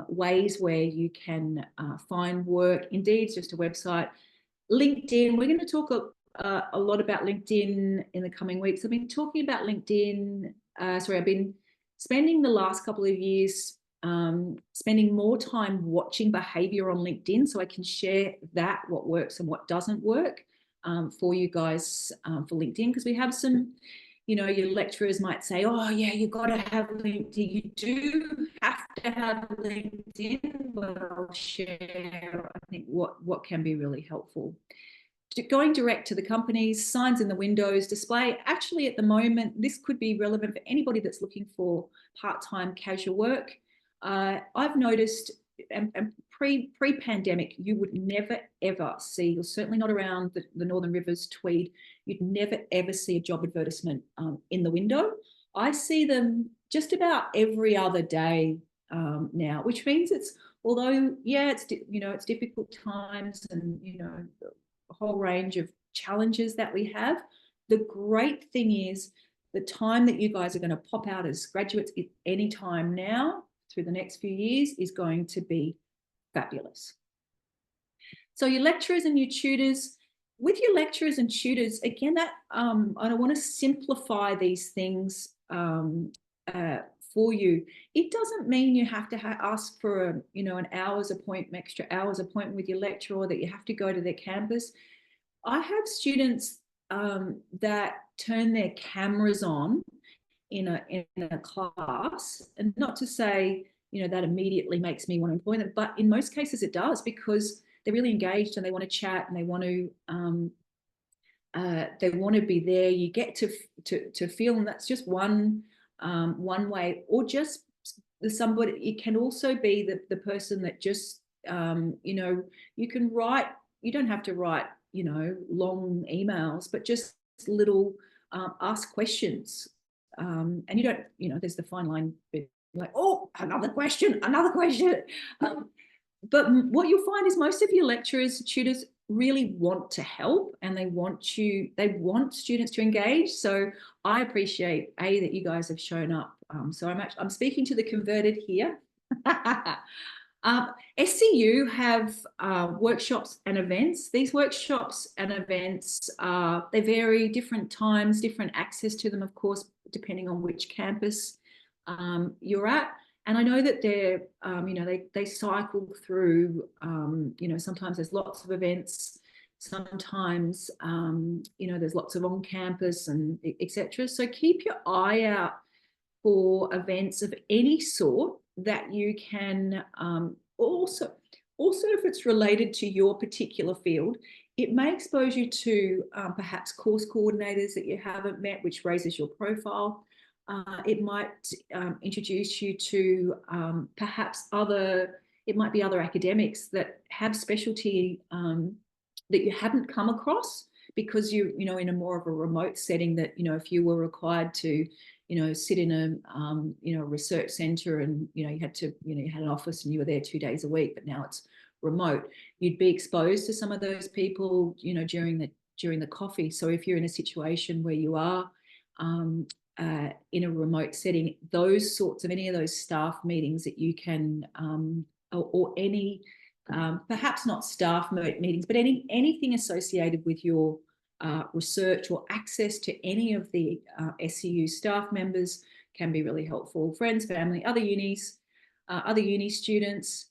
ways where you can find work. Indeed, it's just a website. LinkedIn, we're going to talk a lot about LinkedIn in the coming weeks. I've been talking about LinkedIn, I've been spending the last couple of years spending more time watching behavior on LinkedIn so I can share that, what works and what doesn't work for you guys for LinkedIn, because we have some, you know, your lecturers might say, oh yeah, you've got to have LinkedIn. You do have to have LinkedIn, but I'll share, I think, what can be really helpful. Going direct to the companies, signs in the windows, display. Actually, at the moment, this could be relevant for anybody that's looking for part-time casual work. I've noticed, and pre-pandemic, you would never, ever see, or certainly not around the Northern Rivers, Tweed, you'd never, ever see a job advertisement in the window. I see them just about every other day now, which means it's, although, yeah, it's, you know, it's difficult times and, you know, a whole range of challenges that we have. The great thing is the time that you guys are going to pop out as graduates at any time now through the next few years is going to be fabulous. So your lecturers and your tutors, with your lecturers and tutors, again, that I want to simplify these things for you. It doesn't mean you have to ask for a, you know, an extra hours appointment with your lecturer, or that you have to go to their campus. I have students that turn their cameras on in a class, and not to say, you know, that immediately makes me want to employ them, but in most cases it does, because they're really engaged and they want to chat and they want to be there. You get to feel, and that's just one way. Or just somebody, it can also be the person that just you know, you can write, you don't have to write, you know, long emails, but just little ask questions. And you don't, you know, there's the fine line bit, like, oh, another question. But what you'll find is most of your lecturers, tutors really want to help, and they want students to engage. So I appreciate that you guys have shown up. So I'm speaking to the converted here. SCU have workshops and events. These workshops and events, they vary, different times, different access to them, of course, depending on which campus you're at. And I know that they're, you know, they cycle through, you know, sometimes there's lots of events, sometimes, you know, there's lots of on campus and etc. So keep your eye out for events of any sort that you can also if it's related to your particular field, it may expose you to perhaps course coordinators that you haven't met, which raises your profile. It might introduce you to perhaps it might be other academics that have specialty that you haven't come across, because you know, in a more of a remote setting, that, you know, if you were required to, you know, sit in a you know, research center, and, you know, you had to, you know, you had an office and you were there 2 days a week, but now it's remote, you'd be exposed to some of those people, you know, during the coffee. So if you're in a situation where you are in a remote setting, those sorts of, any of those staff meetings that you can or any perhaps not staff meetings, but anything associated with your research or access to any of the SCU staff members can be really helpful. Friends, family, other unis, other uni students.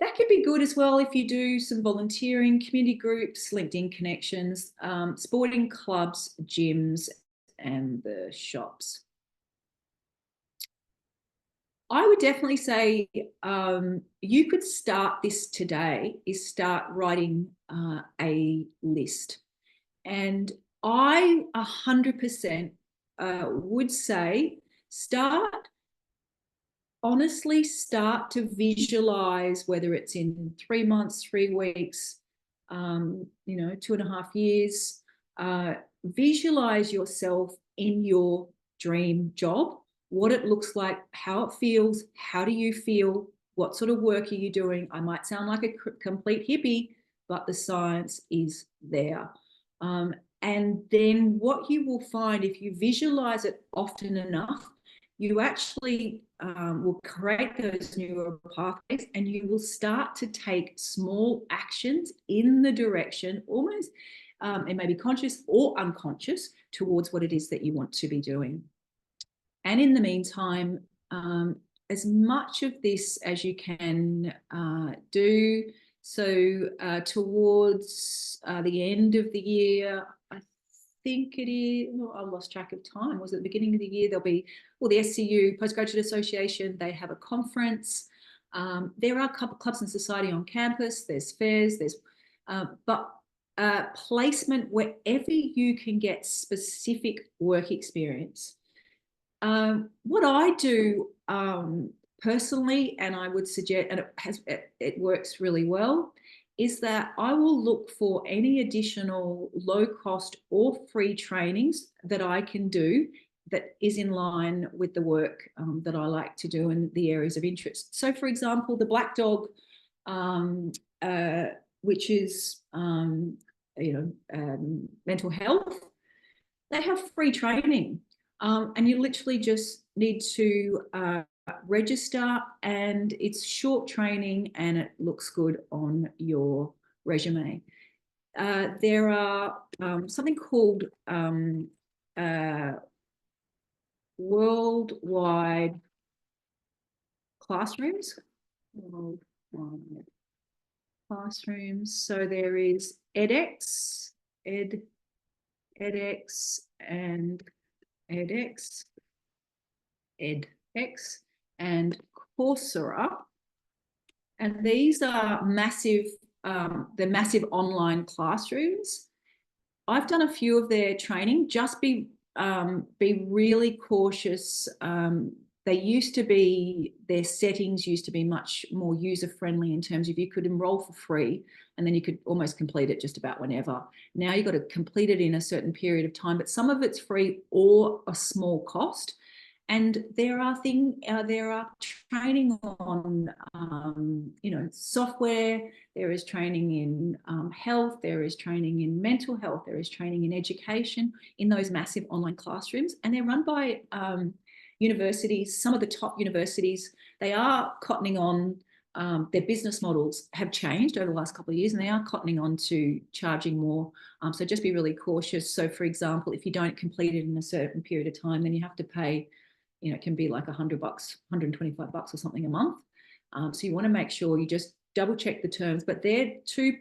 That could be good as well if you do some volunteering, community groups, LinkedIn connections, sporting clubs, gyms, and the shops. I would definitely say you could start this today, is start writing a list. And I 100% would say start honestly start to visualize, whether it's in 3 months, 3 weeks, 2.5 years, visualize yourself in your dream job, what it looks like, how it feels, how do you feel, what sort of work are you doing? I might sound like a complete hippie, but the science is there. And then what you will find, if you visualize it often enough, you actually will create those neural pathways, and you will start to take small actions in the direction, almost, it may be conscious or unconscious, towards what it is that you want to be doing. And in the meantime, as much of this as you can do. So towards the end of the year, I think it is, I lost track of time. Was it the beginning of the year? There'll be, well, the SCU, Postgraduate Association, they have a conference. There are clubs and society on campus. There's fairs, there's, but placement wherever you can get specific work experience. What I do personally, and I would suggest, and it works really well, is that I will look for any additional low cost or free trainings that I can do that is in line with the work that I like to do in the areas of interest. So, for example, the Black Dog, which is mental health, they have free training. And you literally just need to register, and it's short training and it looks good on your resume. There are something called worldwide classrooms. Worldwide classrooms. So there is edX, edX, and edX, and Coursera, and these are massive. They're massive online classrooms. I've done a few of their training. Just be really cautious. They used to be, their settings used to be much more user-friendly in terms of you could enroll for free and then you could almost complete it just about whenever. Now you've got to complete it in a certain period of time, but some of it's free or a small cost. And there are training on, software. There is training in health. There is training in mental health. There is training in education in those massive online classrooms, and they're run by universities. Some of the top universities, they are cottoning on. Their business models have changed over the last couple of years, and they are cottoning on to charging more. So just be really cautious. So, for example, if you don't complete it in a certain period of time, then you have to pay. It can be like $100, $125 or something a month. So you want to make sure you just double check the terms. But they're two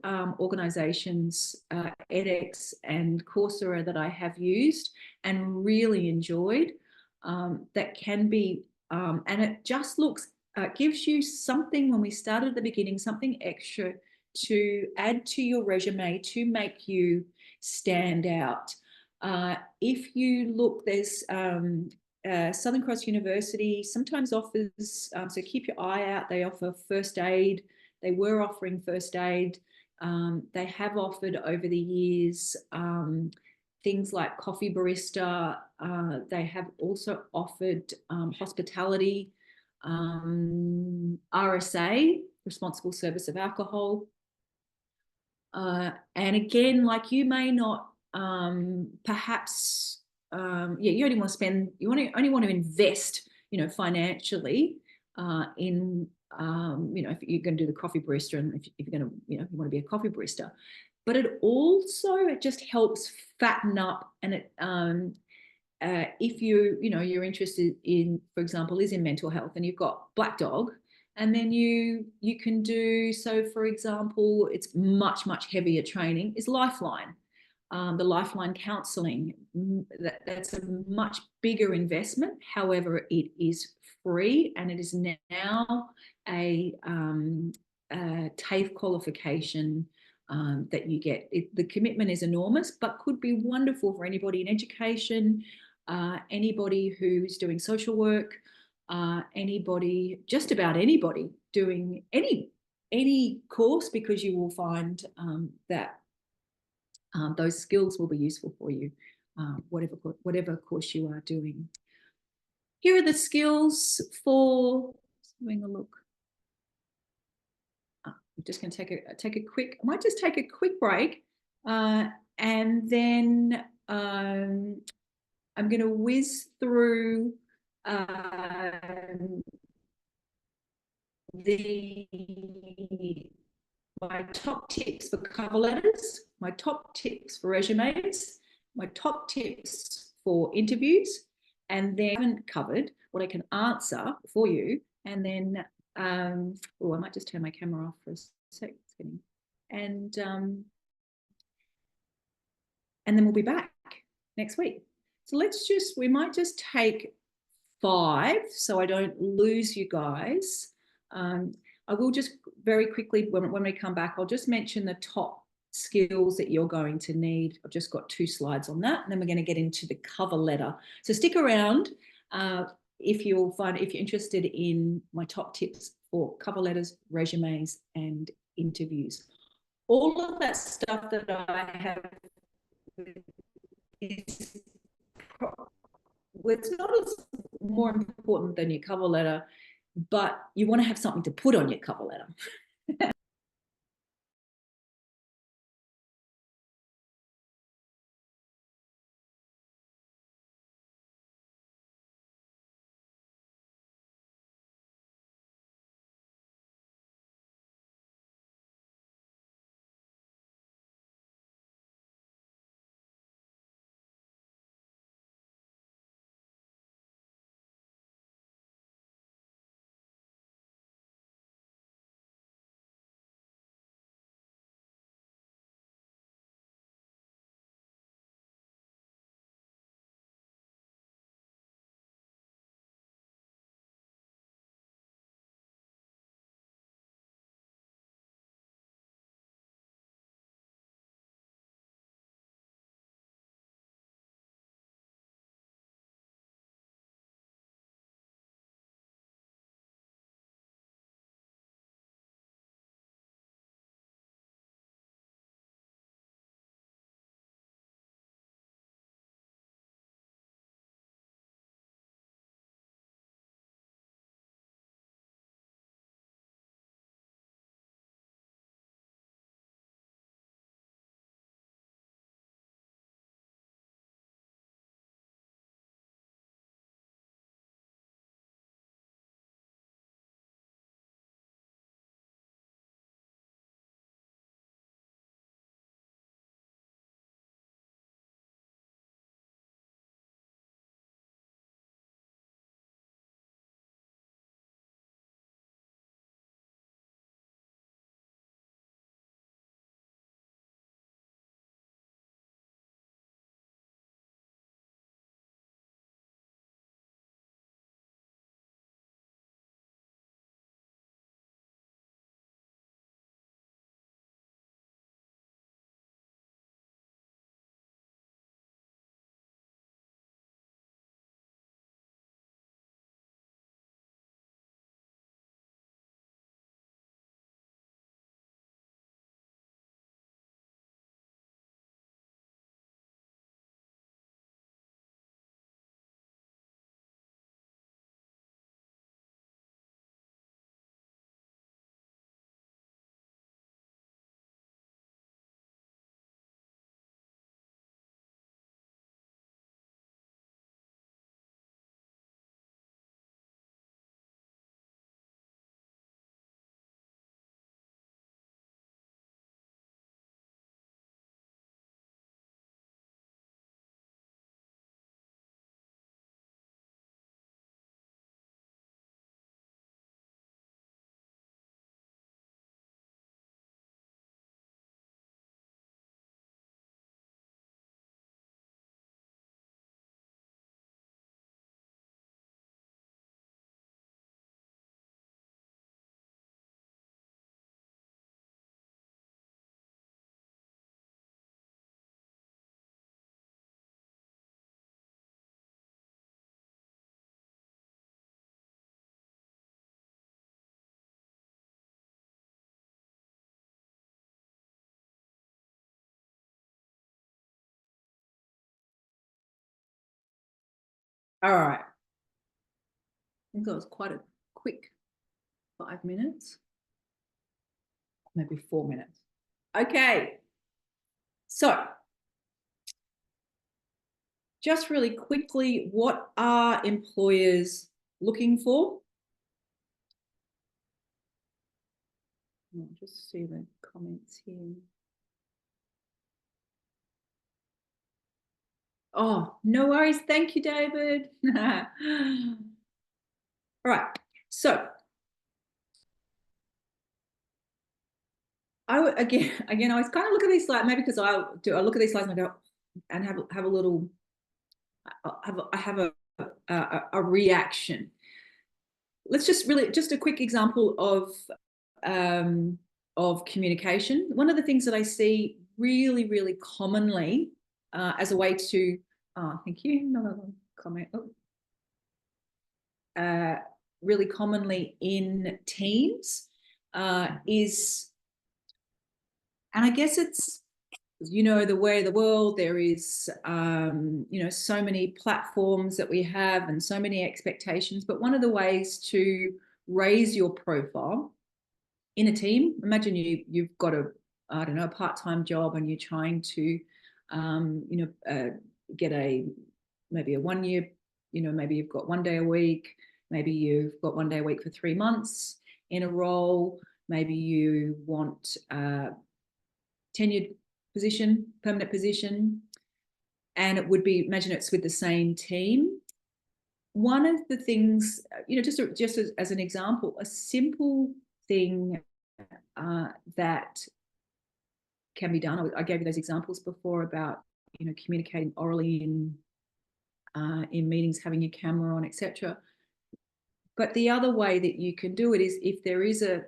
organizations, edX and Coursera, that I have used and really enjoyed. That can be, and it just looks, gives you something, when we started at the beginning, something extra to add to your resume to make you stand out. If you look, there's Southern Cross University sometimes offers, so keep your eye out, they offer first aid. They were offering first aid. They have offered over the years things like coffee barista. They have also offered hospitality, RSA, responsible service of alcohol. And again, like, you may not, perhaps, you only want to spend, only want to invest, financially, in, if you're going to do the coffee barista, and if you're going to, you want to be a coffee barista, but it just helps fatten up. And it, if you're interested in, for example, is in mental health, and you've got Black Dog, and then you can do, so for example, it's much heavier training is Lifeline. The Lifeline counselling, that's a much bigger investment. However, it is free, and it is now a TAFE qualification that you get. The commitment is enormous, but could be wonderful for anybody in education, anybody who's doing social work, anybody, just about anybody doing any course, because you will find that those skills will be useful for you, whatever course you are doing. Here are the skills for having a look. I'm just going to take a quick. I might just take a quick break, and then I'm going to whiz through my top tips for cover letters, my top tips for resumes, my top tips for interviews, and then I haven't covered what I can answer for you. And then, oh, I might just turn my camera off for a sec. And then we'll be back next week. So we might just take 5 so I don't lose you guys. I will just very quickly, when we come back, I'll just mention the top skills that you're going to need. I've just got 2 slides on that, and then we're going to get into the cover letter. So stick around if you're interested in my top tips for cover letters, resumes, and interviews. All of that stuff that I have is it's not as more important than your cover letter, but you want to have something to put on your cover letter. All right. I think that was quite a quick 5 minutes, maybe 4 minutes. Okay. So just really quickly, what are employers looking for? I'll just see the comments here. Oh, no worries. Thank you, David. All right. So again, I was kind of look at these slides, maybe because I look at these slides and I go and have a little, I have a reaction. Let's just a quick example of communication. One of the things that I see really commonly as a way to, thank you, another comment. Really commonly in teams is, and I guess it's, you know, the way of the world, there is, you know, so many platforms that we have and so many expectations, but one of the ways to raise your profile in a team, imagine you've got I don't know, a part-time job and you're trying to, you know, get maybe a 1 year, you know, maybe you've got 1 day a week, maybe you've got 1 day a week for 3 months in a role, maybe you want a tenured position, permanent position, and it would be, imagine it's with the same team. One of the things, you know, just as an example, a simple thing that can be done. I gave you those examples before about, you know, communicating orally in meetings, having your camera on, etc. But the other way that you can do it is if there is a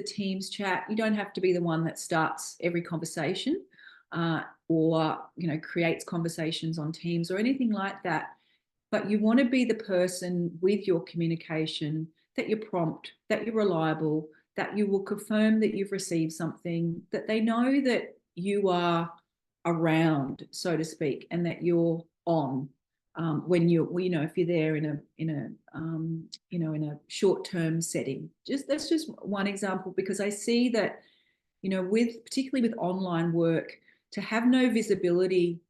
Teams chat, you don't have to be the one that starts every conversation or, you know, creates conversations on Teams or anything like that. But you want to be the person with your communication that you're prompt, that you're reliable, that you will confirm that you've received something, that they know that you are around, so to speak, and that you're on. When you know, if you're there in a you know, in a short-term setting. That's just one example, because I see that, you know, particularly with online work, to have no visibility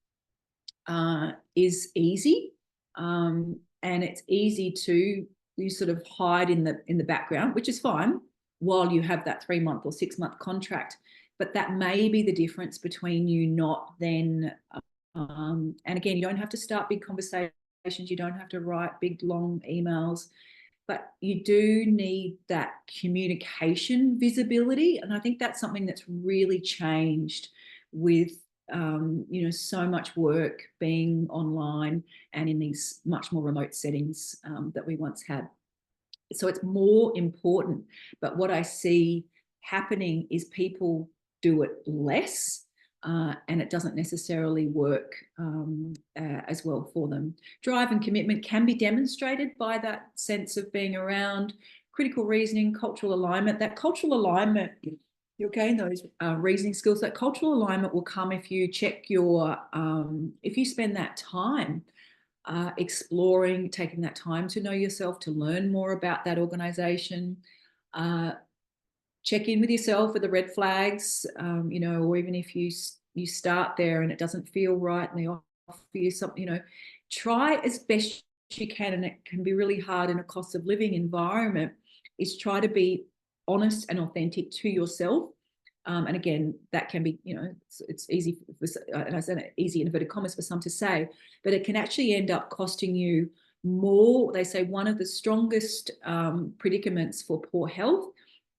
is easy, and it's easy to, you sort of hide in the background, which is fine while you have that 3-month or 6-month contract. But that may be the difference between you not then. And again, you don't have to start big conversations. You don't have to write big, long emails, but you do need that communication visibility. And I think that's something that's really changed with, you know, so much work being online and in these much more remote settings that we once had. So it's more important. But what I see happening is people do it less. And it doesn't necessarily work as well for them. Drive and commitment can be demonstrated by that sense of being around, critical reasoning, cultural alignment. That cultural alignment, you'll gain those reasoning skills. That cultural alignment will come if you check your, if you spend that time exploring, taking that time to know yourself, to learn more about that organization. Check in with yourself with the red flags, you know, or even if you start there and it doesn't feel right and they offer you something, you know, try as best you can, and it can be really hard in a cost of living environment, is try to be honest and authentic to yourself. And again, that can be, you know, it's easy, and I said easy in inverted commas for some to say, but it can actually end up costing you more. They say one of the strongest predicaments for poor health,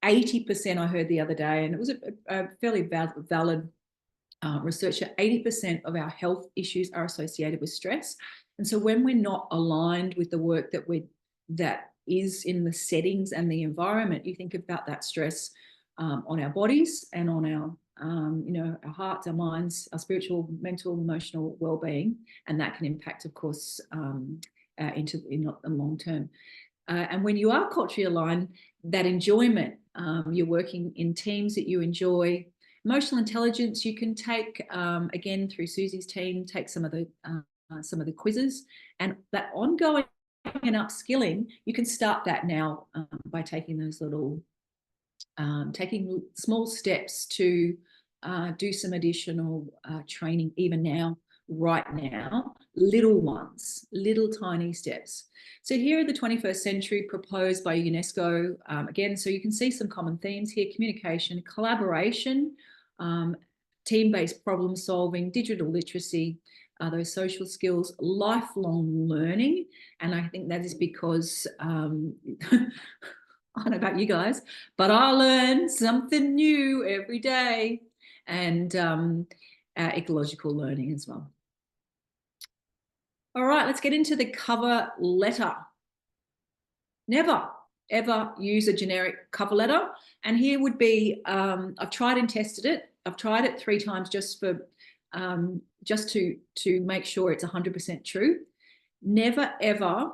80%, I heard the other day, and it was a fairly valid research, 80% of our health issues are associated with stress. And so when we're not aligned with the work that is in the settings and the environment, you think about that stress on our bodies and on our, you know, our hearts, our minds, our spiritual, mental, emotional well-being, and that can impact, of course, into the long term. And when you are culturally aligned, that enjoyment, you're working in teams that you enjoy. Emotional intelligence, you can take, again, through Susie's team, take some of the some of the quizzes, and that ongoing and upskilling, you can start that now by taking those little, taking small steps to do some additional training even now, right now, little ones, little tiny steps. So here are the 21st century proposed by UNESCO. Again, so you can see some common themes here: communication, collaboration, team-based problem solving, digital literacy, those social skills, lifelong learning. And I think that is because, I don't know about you guys, but I learn something new every day. And ecological learning as well. All right, let's get into the cover letter. Never, ever use a generic cover letter. And here would be, I've tried and tested it. I've tried it 3 times just for, just to make sure it's 100% true. Never, ever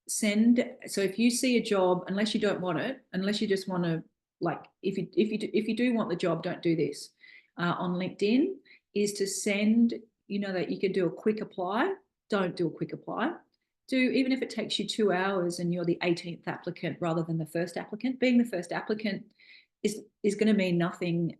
send. So if you see a job, unless you don't want it, unless you just want to, like, if you do want the job, don't do this. On LinkedIn is to send, you know, that you can do a quick apply. Don't do a quick apply. Do, even if it takes you 2 hours and you're the 18th applicant rather than the first applicant. Being the first applicant is going to mean nothing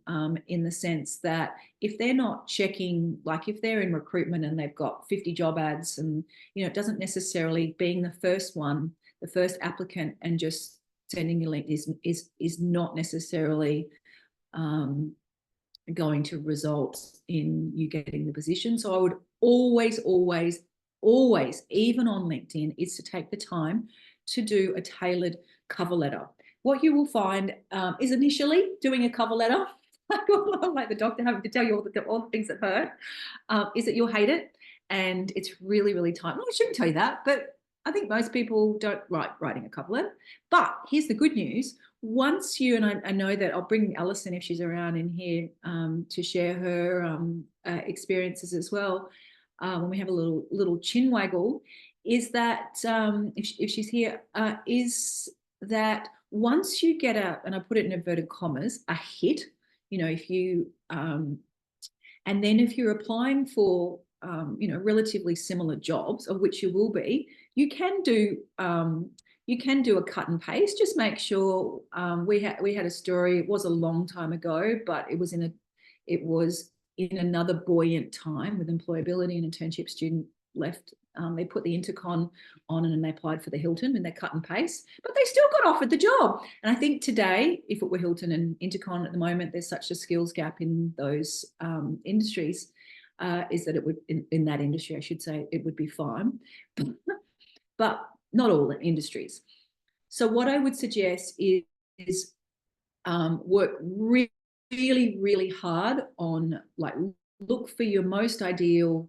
in the sense that if they're not checking, like if they're in recruitment and they've got 50 job ads, and, you know, it doesn't necessarily, being the first one, the first applicant, and just sending your link is not necessarily going to result in you getting the position. So I would always, even on LinkedIn, is to take the time to do a tailored cover letter. What you will find is initially doing a cover letter, like the doctor having to tell you all the things that hurt, is that you'll hate it, and it's really, really tight. Well, I shouldn't tell you that, but I think most people don't writing a cover letter. But here's the good news. Once you, and I know that I'll bring Alison if she's around in here to share her experiences as well, when we have a little chin waggle, is that if she's here, is that once you get a, and I put it in inverted commas, a hit, you know, if you, and then if you're applying for, you know, relatively similar jobs, of which you will be, you can do a cut and paste. Just make sure, we had a story, it was a long time ago, but it was in another buoyant time with employability. And internship student left, they put the intercon on and they applied for the Hilton, and they cut and paste, but they still got offered the job. And I think today, if it were Hilton and intercon at the moment, there's such a skills gap in those industries, is that it would, in that industry, I should say, it would be fine, but not all industries. So what I would suggest is work really, really hard on, like, look for your most ideal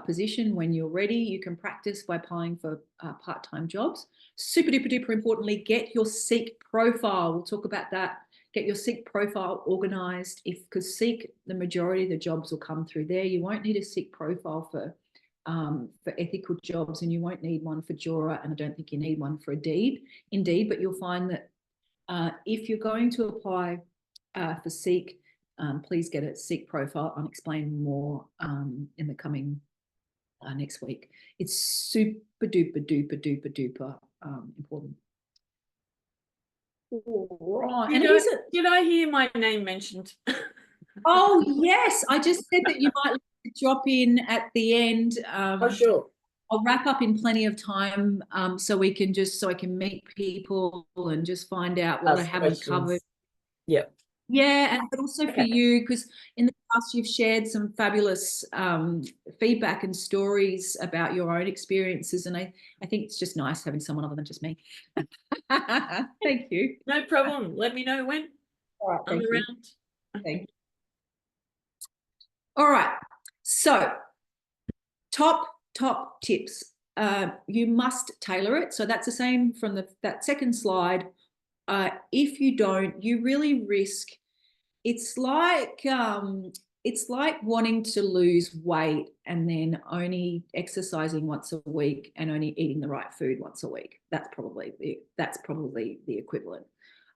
position. When you're ready, you can practice by applying for part-time jobs. Super duper duper importantly, get your Seek profile. We'll talk about that. Get your Seek profile organized, because Seek, the majority of the jobs will come through there. You won't need a Seek profile for ethical jobs, and you won't need one for Jura, and I don't think you need one for Indeed, but you'll find that if you're going to apply for Seek, please get a Seek profile. I'll explain more in the coming next week. It's super duper duper duper duper important. Right. Did I hear my name mentioned? Oh yes, I just said that you might drop in at the end. Oh, sure. I'll wrap up in plenty of time, so I can meet people and just find out what I haven't covered. Yeah. Yeah, and but also for you, because in the past you've shared some fabulous feedback and stories about your own experiences, and I think it's just nice having someone other than just me. Thank you. No problem. Let me know when. All right, I'm around. Thank you. All right, so top tips. You must tailor it. So that's the same from that second slide. If you don't, you really risk. It's like wanting to lose weight and then only exercising once a week and only eating the right food once a week. That's probably the equivalent.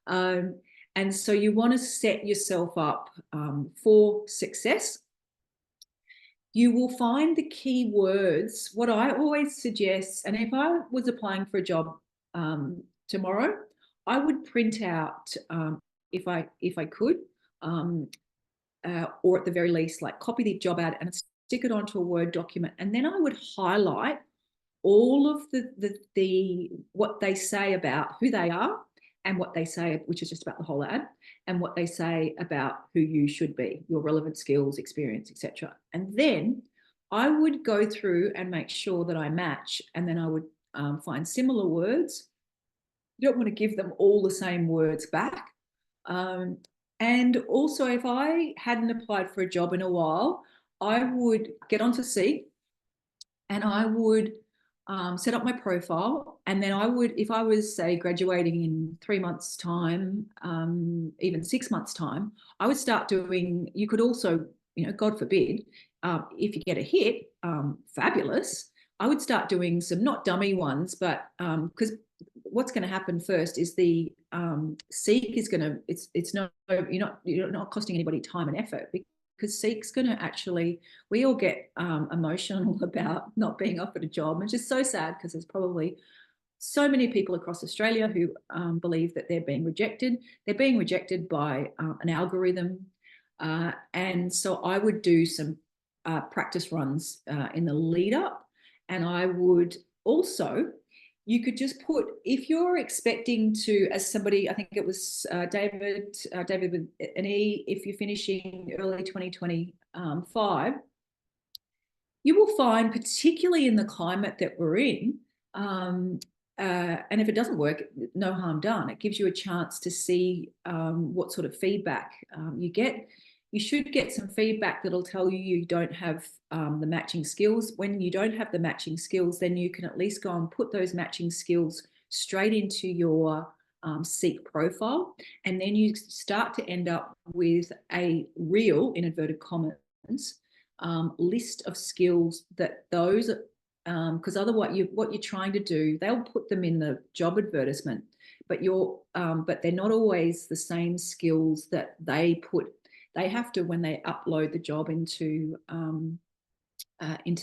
And so you want to set yourself up for success. you will find the key words. What I always suggest, and if I was applying for a job tomorrow, I would print out, if I could, or at the very least, like copy the job ad and stick it onto a Word document, and then I would highlight all of the what they say about who they are, and what they say, which is just about the whole ad, and what they say about who you should be, your relevant skills, experience, etc. And then I would go through and make sure that I match, and then I would find similar words. You don't want to give them all the same words back. And also, if I hadn't applied for a job in a while, I would get onto Seek, and I would set up my profile, and then I would, if I was, say, graduating in 3 months' time, even 6 months' time, I would start doing, you could also, God forbid, if you get a hit, fabulous, I would start doing some, not dummy ones, but because what's going to happen first is the Seek is going to, it's not, you're not costing anybody time and effort, because Seek's going to actually, we all get emotional about not being offered a job, which is so sad, because there's probably so many people across Australia who believe that they're being rejected. They're being rejected by an algorithm. And so I would do some practice runs in the lead up. And I would also, you could just put, if you're expecting to, as somebody, I think it was David with an E, if you're finishing early 2025, you will find, particularly in the climate that we're in, and if it doesn't work, no harm done. It gives you a chance to see what sort of feedback you get. You should get some feedback that'll tell you you don't have the matching skills. When you don't have the matching skills, then you can at least go and put those matching skills straight into your Seek profile. And then you start to end up with a real, in inverted commas, list of skills that those, because otherwise what you're trying to do, they'll put them in the job advertisement, but they're not always the same skills that they put. They have to, when they upload the job into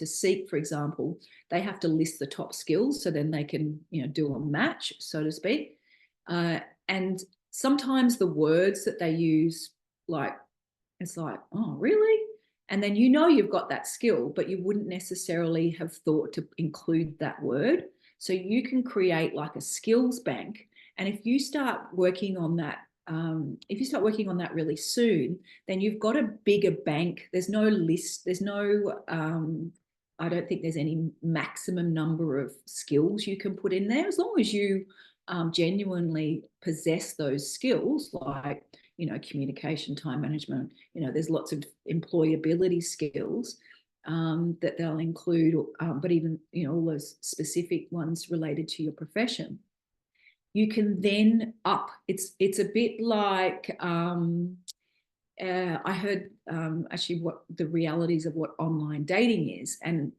Seek, for example, they have to list the top skills, so then they can do a match, so to speak. And sometimes the words that they use, like, it's like, oh, really? And then you've got that skill, but you wouldn't necessarily have thought to include that word. So you can create like a skills bank. And if you start working on that, really soon, then you've got a bigger bank. There's no list. There's no, I don't think there's any maximum number of skills you can put in there, as long as you genuinely possess those skills, like, communication, time management. There's lots of employability skills that they'll include, but even, all those specific ones related to your profession. You can then up. It's a bit like I heard actually what the realities of what online dating is, and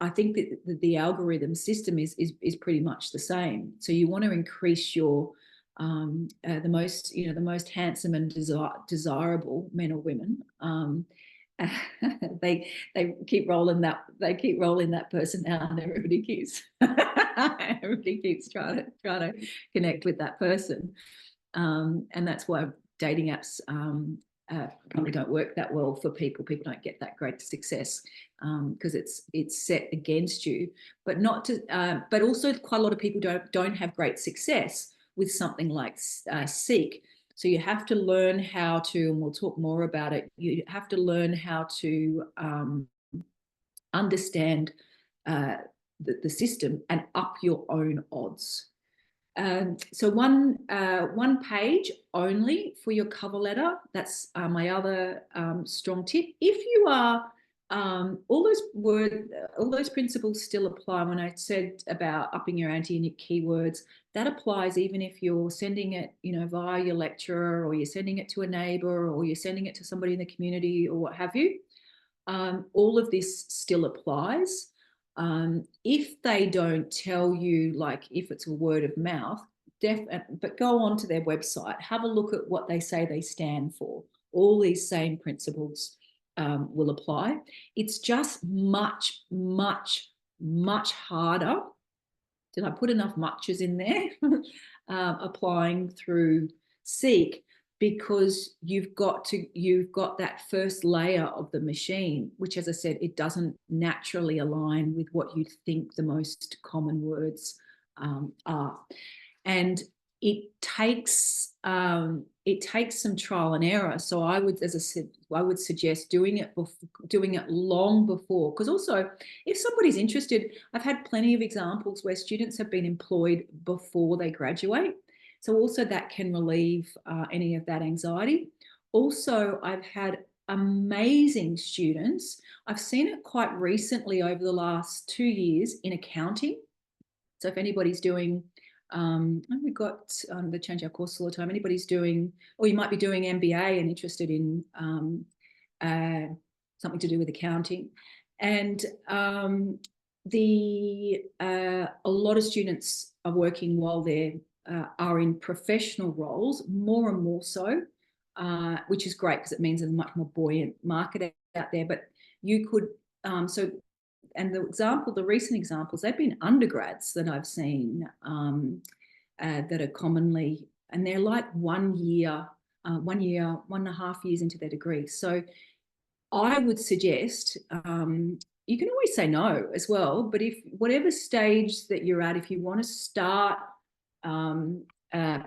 I think that the algorithm system is pretty much the same. So you want to increase your the most handsome and desirable men or women. They keep rolling that person out, and everybody keeps trying to connect with that person, and that's why dating apps probably don't work that well for people. People don't get that great success because it's set against you, but not to. But also, quite a lot of people don't have great success with something like Seek. So you have to learn how to, and we'll talk more about it, you have to learn how to understand the system and up your own odds. So one page only for your cover letter. That's my other strong tip. If you are, all those principles still apply. When I said about upping your ante and your keywords, that applies even if you're sending it, via your lecturer, or you're sending it to a neighbor, or you're sending it to somebody in the community, or what have you. All of this still applies. If they don't tell you, like if it's a word of mouth, but go onto their website, have a look at what they say they stand for. All these same principles will apply. It's just much, much, much harder. Did I put enough muches in there? Applying through Seek, because you've got that first layer of the machine, which, as I said, it doesn't naturally align with what you think the most common words are, and it takes some trial and error. So I would, as I said, I would suggest doing it long before, because also if somebody's interested, I've had plenty of examples where students have been employed before they graduate. So also that can relieve any of that anxiety. Also, I've had amazing students. I've seen it quite recently over the last 2 years in accounting. So if anybody's doing, we've got, they change our course all the time. Anybody's doing, or you might be doing MBA and interested in something to do with accounting. And a lot of students are working while they are in professional roles, more and more so, which is great because it means there's a much more buoyant market out there. But you could, and the recent examples, they've been undergrads that I've seen that are commonly, and they're like 1 year, 1.5 years into their degree. So I would suggest, you can always say no as well, but if whatever stage that you're at, if you want to start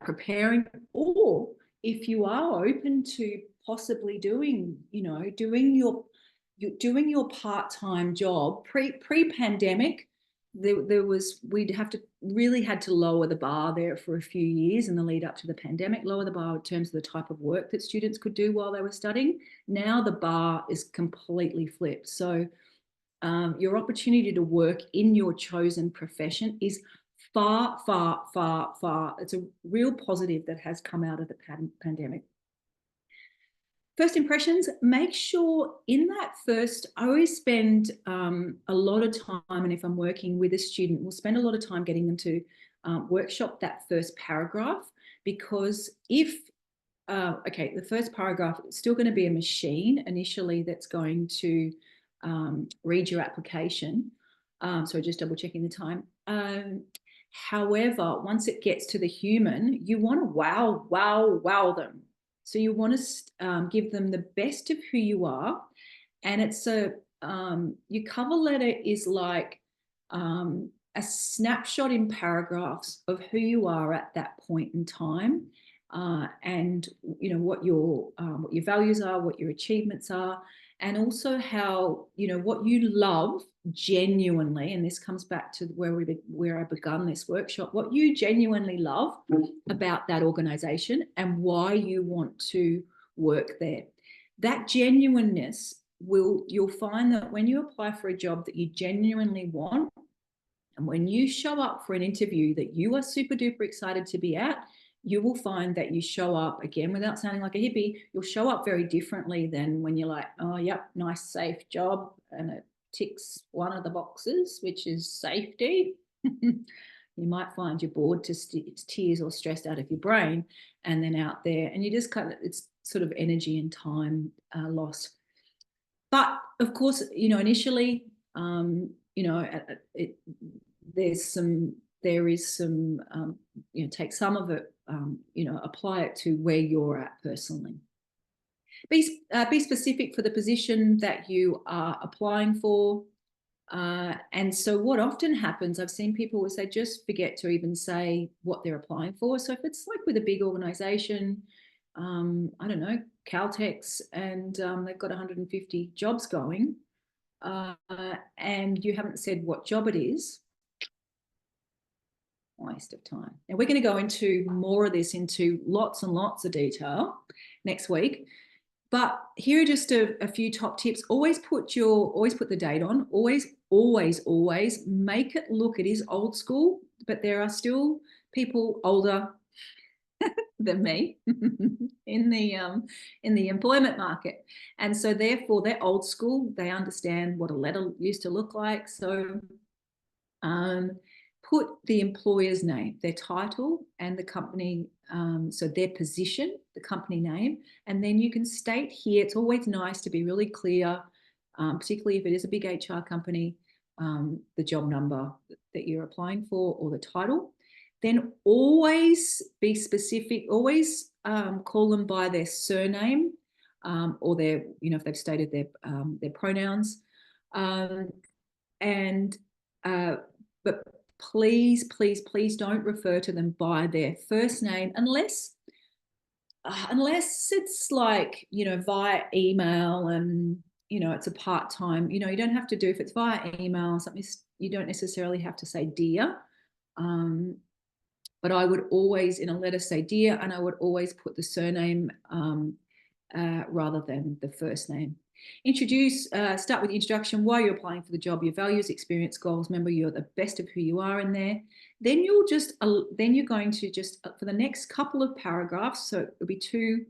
preparing, or if you are open to possibly doing your part-time job pre-pandemic, we'd had to lower the bar there for a few years in the lead up to the pandemic, lower the bar in terms of the type of work that students could do while they were studying. Now the bar is completely flipped. So your opportunity to work in your chosen profession is far, far, far, far. It's a real positive that has come out of the pandemic. First impressions, make sure in that first, I always spend a lot of time, and if I'm working with a student, we'll spend a lot of time getting them to workshop that first paragraph, because if, the first paragraph is still going to be a machine initially that's going to read your application. So just double checking the time. However, once it gets to the human, you want to wow them. So you want to give them the best of who you are. And it's your cover letter is like a snapshot in paragraphs of who you are at that point in time, and what your values are, what your achievements are, and also how, what you love genuinely, and this comes back to where I begun this workshop, what you genuinely love about that organization and why you want to work there. That genuineness you'll find that when you apply for a job that you genuinely want, and when you show up for an interview that you are super duper excited to be at, you will find that you show up, again, without sounding like a hippie, you'll show up very differently than when you're like, oh, yep, nice, safe job, and it ticks one of the boxes, which is safety. You might find you're bored to tears or stressed out of your brain, and then out there, and you just it's sort of energy and time lost. But of course, initially, there is some, take some of it, apply it to where you're at personally. Be specific for the position that you are applying for. And so what often happens, I've seen people who say just forget to even say what they're applying for. So if it's like with a big organization, I don't know, Caltex, and they've got 150 jobs going, and you haven't said what job it is, waste of time. Now we're going to go into more of this into lots and lots of detail next week. But here are just a few top tips. Always put the date on. Always make it look, it is old school, but there are still people older than me in the employment market. And so therefore they're old put the employer's name, their title, and the company, so their position, the company name, and then you can state here, it's always nice to be really clear, particularly if it is a big HR company, the job number that you're applying for or the title. Then always be specific, always call them by their surname, or their, if they've stated their pronouns. But please, please, please don't refer to them by their first name unless it's like, via email and, it's a part-time, you don't have to do, if it's via email, something, you don't necessarily have to say dear. But I would always, in a letter, say dear, and I would always put the surname rather than the first name. Start with the introduction, why you're applying for the job, your values, experience, goals. Remember, you're the best of who you are in there. Then you're going to just, for the next couple of paragraphs, so it'll be two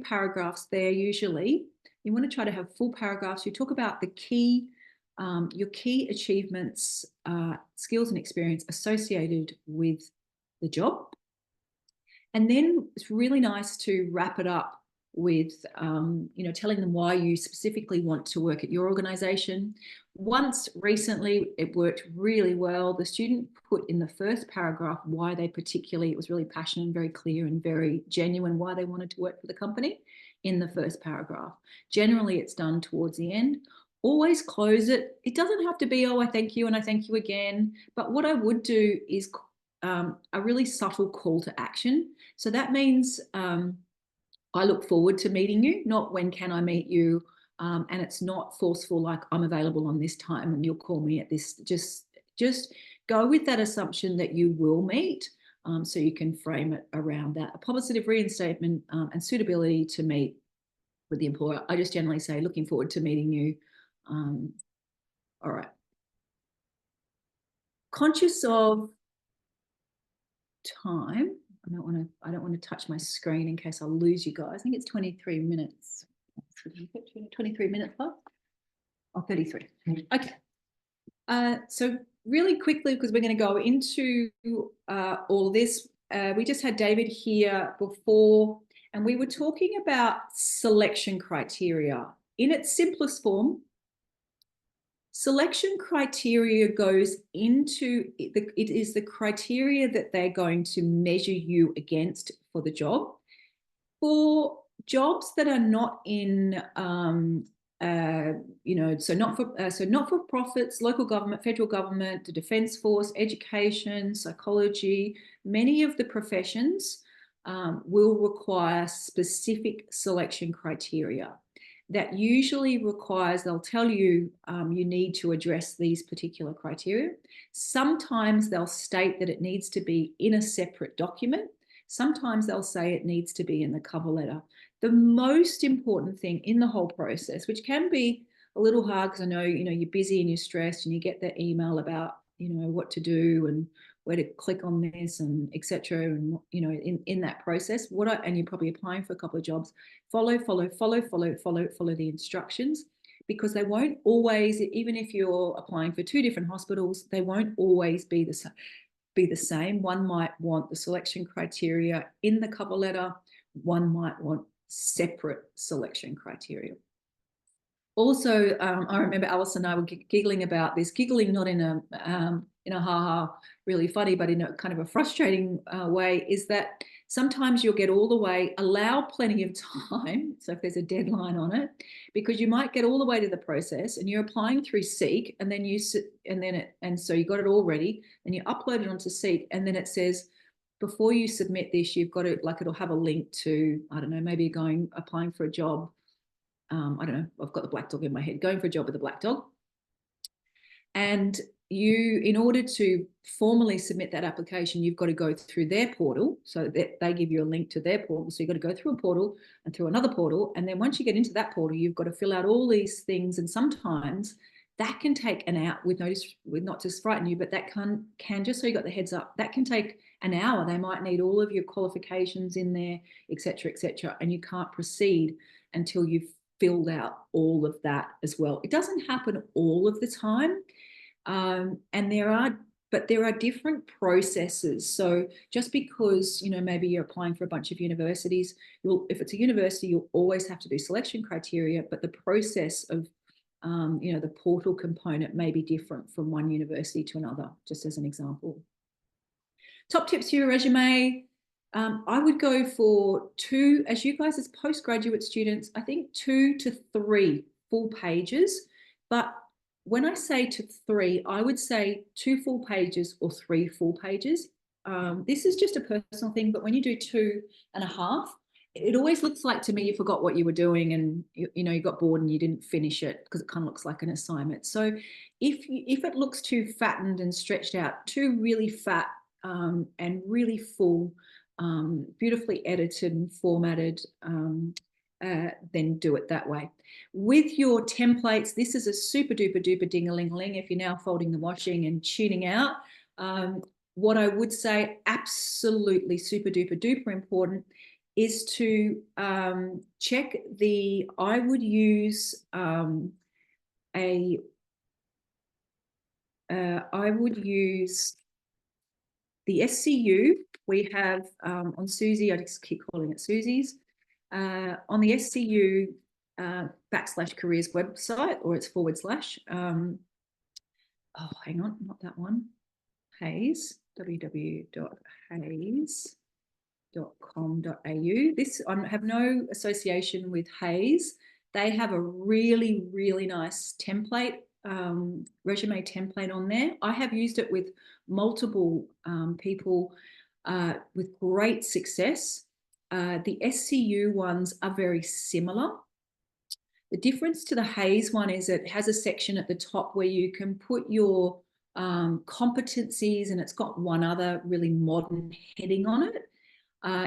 paragraphs there usually. You want to try to have full paragraphs. You talk about the key, your key achievements, skills and experience associated with the job. And then it's really nice to wrap it up with, telling them why you specifically want to work at your organisation. Once recently, it worked really well. The student put in the first paragraph why they particularly, it was really passionate and very clear and very genuine why they wanted to work for the company in the first paragraph. Generally, it's done towards the end. Always close it. It doesn't have to be, oh, I thank you and I thank you again. But what I would do is a really subtle call to action. So that means I look forward to meeting you, not when can I meet you. And it's not forceful, like I'm available on this time and you'll call me at this. Just go with that assumption that you will meet, so you can frame it around that. A positive reinstatement and suitability to meet with the employer. I just generally say, looking forward to meeting you. All right. Conscious of time. I don't want to touch my screen in case I'll lose you guys. I think it's 23 minutes. 23 minutes left? Oh, 33. Okay. So really quickly, because we're going to go into all this, we just had David here before, and we were talking about selection criteria. In its simplest form, selection criteria goes into, it is the criteria that they're going to measure you against for the job. For jobs that are not in, so not for profits, local government, federal government, the Defence Force, education, psychology, many of the professions will require specific selection criteria. That usually requires, they'll tell you you need to address these particular criteria. Sometimes they'll state that it needs to be in a separate document. Sometimes they'll say it needs to be in the cover letter. The most important thing in the whole process, which can be a little hard because I know, you're busy and you're stressed and you get the email about, what to do and where to click on this and etc. And, in that process, and you're probably applying for a couple of jobs, follow the instructions, because they won't always, even if you're applying for 2 different hospitals, they won't always be the same. One might want the selection criteria in the cover letter. One might want separate selection criteria. Also, I remember Alice and I were giggling about this, giggling not in a ha-ha, really funny, but in a kind of a frustrating way, is that sometimes you'll get all the way, allow plenty of time, so if there's a deadline on it, because you might get all the way to the process and you're applying through Seek, and then so you got it all ready, and you upload it onto Seek, and then it says, before you submit this, you've got to, like, it'll have a link to, I don't know, maybe applying for a job. I don't know, I've got the black dog in my head, going for a job with a black dog. And you, in order to formally submit that application, you've got to go through their portal. So that they give you a link to their portal. So you've got to go through a portal and through another portal. And then once you get into that portal, you've got to fill out all these things. And sometimes that can take an hour, with not to frighten you, but that can, just so you got the heads up, that can take an hour. They might need all of your qualifications in there, etc., etc. And you can't proceed until you've filled out all of that as well. It doesn't happen all of the time. And but there are different processes. So just because, you know, maybe you're applying for a bunch of universities, if it's a university, you'll always have to do selection criteria, but the process of, you know, the portal component may be different from one university to another, just as an example. Top tips for your resume. I would go for 2, as you guys as postgraduate students, I think 2 to 3 full pages. But when I say to 3, I would say 2 full pages or 3 full pages. This is just a personal thing, but when you do 2.5, it always looks like to me you forgot what you were doing, and you know, you got bored and you didn't finish it, because it kind of looks like an assignment. So if it looks too fattened and stretched out, too really fat and really full, beautifully edited and formatted, then do it that way. With your templates, this is a super duper duper ding-a-ling-a-ling if you're now folding the washing and tuning out. What I would say, absolutely super duper duper important, is to check the, I would use the SCU we have on Susie. I just keep calling it Susie's. On the SCU /careers website, or it's / oh, hang on, not that one. Hayes, www.hayes.com.au. This, I have no association with Hayes. They have a really, really nice template, resume template on there. I have used it with multiple people with great success. The SCU ones are very similar. The difference to the Hayes one is it has a section at the top where you can put your competencies, and it's got one other really modern heading on it.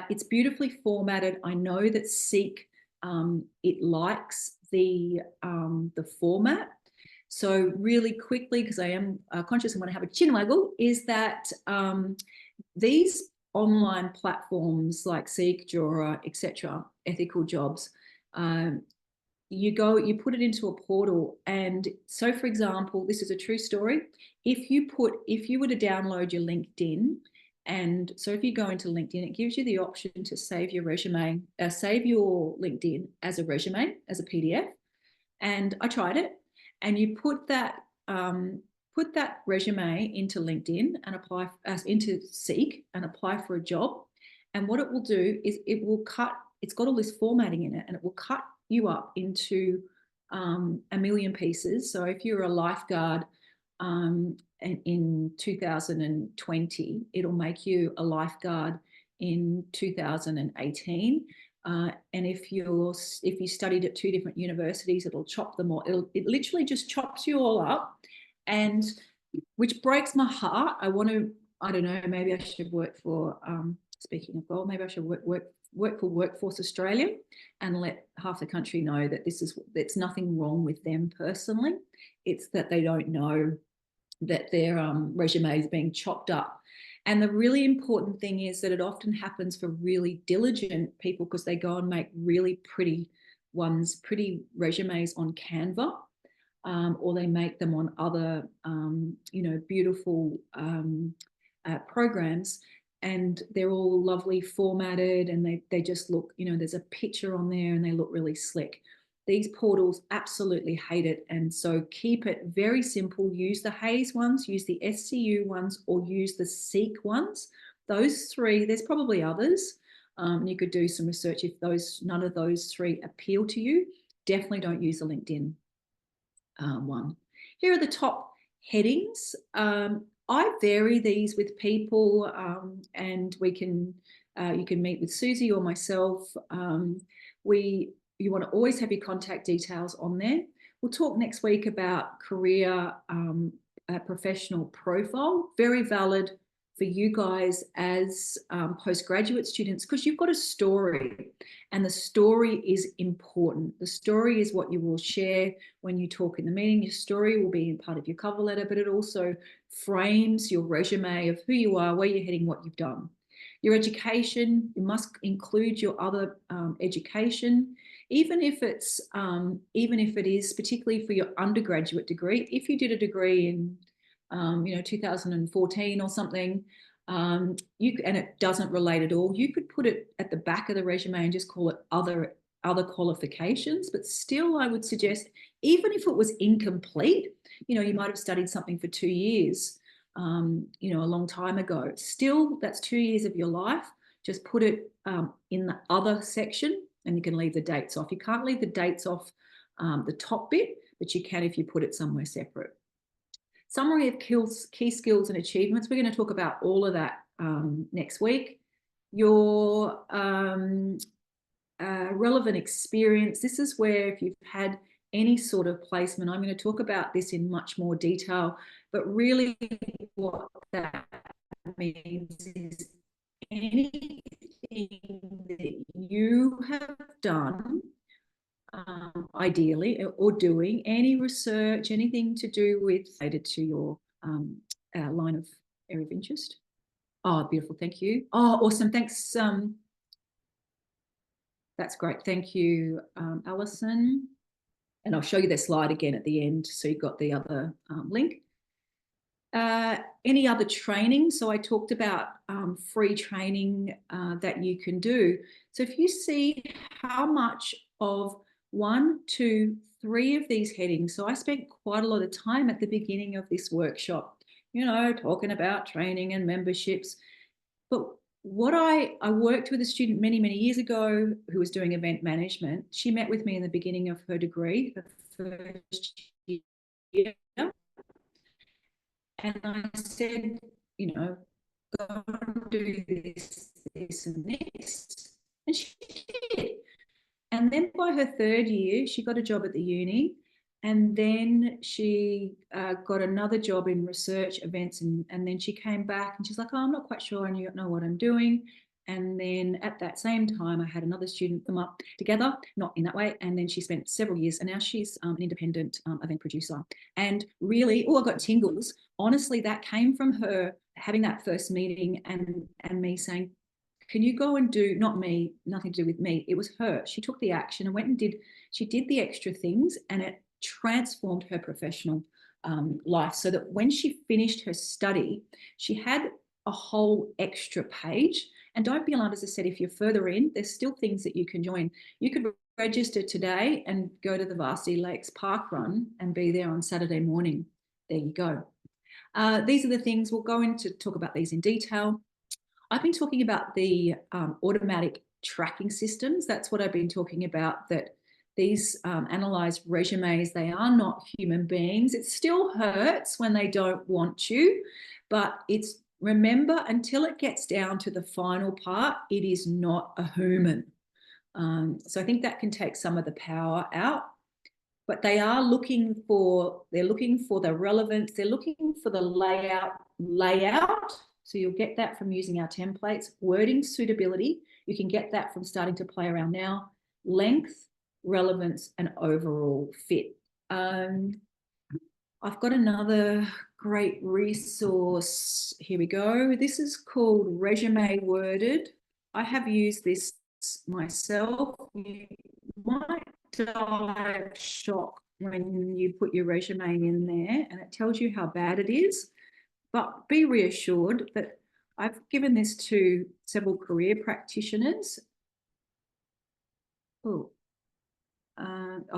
It's beautifully formatted. I know that Seek, it likes the format. So really quickly, because I am conscious I want to have a chin waggle, is that these online platforms like Seek, Jura, etc., ethical jobs, you put it into a portal. And so, for example, this is a true story. If you were to download your LinkedIn, and so if you go into LinkedIn, it gives you the option to save your resume, save your LinkedIn as a resume, as a PDF. And I tried it, and you put that resume into LinkedIn and apply into Seek and apply for a job. And what it will do is it will cut. It's got all this formatting in it, and it will cut you up into a million pieces. So if you're a lifeguard in 2020, it'll make you a lifeguard in 2018. And if you studied at 2 different universities, it'll chop them all. It literally just chops you all up, and which breaks my heart. I don't know, maybe I should work for, speaking of gold, maybe I should work for Workforce Australia and let half the country know that it's nothing wrong with them personally. It's that they don't know that their resume is being chopped up. And the really important thing is that it often happens for really diligent people, because they go and make really pretty resumes on Canva, or they make them on other, beautiful programs. And they're all lovely formatted, and they just look, there's a picture on there and they look really slick. These portals absolutely hate it. And so keep it very simple. Use the Hayes ones, use the SCU ones, or use the Seek ones. Those 3, there's probably others. You could do some research if none of those 3 appeal to you. Definitely don't use the LinkedIn one. Here are the top headings. I vary these with people, and you can meet with Susie or myself. You want to always have your contact details on there. We'll talk next week about career professional profile. Very valid for you guys as postgraduate students, because you've got a story, and the story is important. The story is what you will share when you talk in the meeting. Your story will be part of your cover letter, but it also frames your resume of who you are, where you're heading, what you've done. Your education, you must include your other education, even if it is particularly for your undergraduate degree. If you did a degree in 2014 or something, and it doesn't relate at all, you could put it at the back of the resume and just call it other qualifications. But still, I would suggest, even if it was incomplete, you might have studied something for 2 years, a long time ago, still that's 2 years of your life. Just put it in the other section, and you can leave the dates off. You can't leave the dates off the top bit, but you can if you put it somewhere separate. Summary of key skills and achievements. We're going to talk about all of that next week. Your relevant experience. This is where, if you've had any sort of placement, I'm going to talk about this in much more detail, but really what that means is anything that you have done, ideally, or doing any research, anything to do with related to your line of area of interest. Oh, beautiful. Thank you. Oh, awesome. Thanks. That's great. Thank you, Alison. And I'll show you the slide again at the end, so you've got the other link. Any other training? So I talked about free training that you can do. So if you see how much of 1, 2, 3 of these headings, so I spent quite a lot of time at the beginning of this workshop, talking about training and memberships. But what I worked with a student many, many years ago who was doing event management. She met with me in the beginning of her degree, her first year. And I said, go and do this, this, and this. And she did. And then by her 3rd year, she got a job at the uni. And then she got another job in research events. And then she came back and she's like, I'm not quite sure I know what I'm doing. And then at that same time, I had another student come up together, not in that way. And then she spent several years, and now she's an independent event producer. And really, I got tingles. Honestly, that came from her having that first meeting and me saying, can you go and do, not me, nothing to do with me. It was her. She took the action and went and did the extra things, and it transformed her professional life, so that when she finished her study, she had a whole extra page. And don't be alarmed, as I said, if you're further in, there's still things that you can join. You could register today and go to the Varsity Lakes Park Run and be there on Saturday morning. There you go. These are the things, we'll go into talk about these in detail. I've been talking about the automatic tracking systems. That's what I've been talking about, that these analyze resumes. They are not human beings. It still hurts when they don't want you, but remember, until it gets down to the final part, it is not a human. So I think that can take some of the power out. But they are looking for the relevance. They're looking for the layout. So you'll get that from using our templates. Wording suitability, you can get that from starting to play around now. Length, relevance, and overall fit. I've got another great resource. Here we go. This is called Resume Worded. I have used this myself. You might die of shock when you put your resume in there and it tells you how bad it is. But be reassured that I've given this to several career practitioners.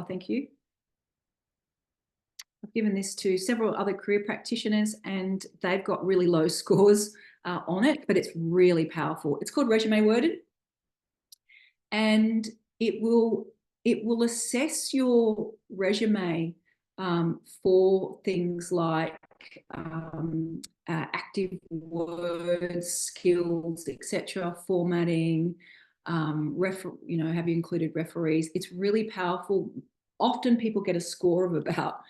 Thank you. I've given this to several other career practitioners and they've got really low scores on it, but it's really powerful. It's called Resume Worded, and it will assess your resume for things like active words, skills, etc., formatting, have you included referees? It's really powerful. Often people get a score of about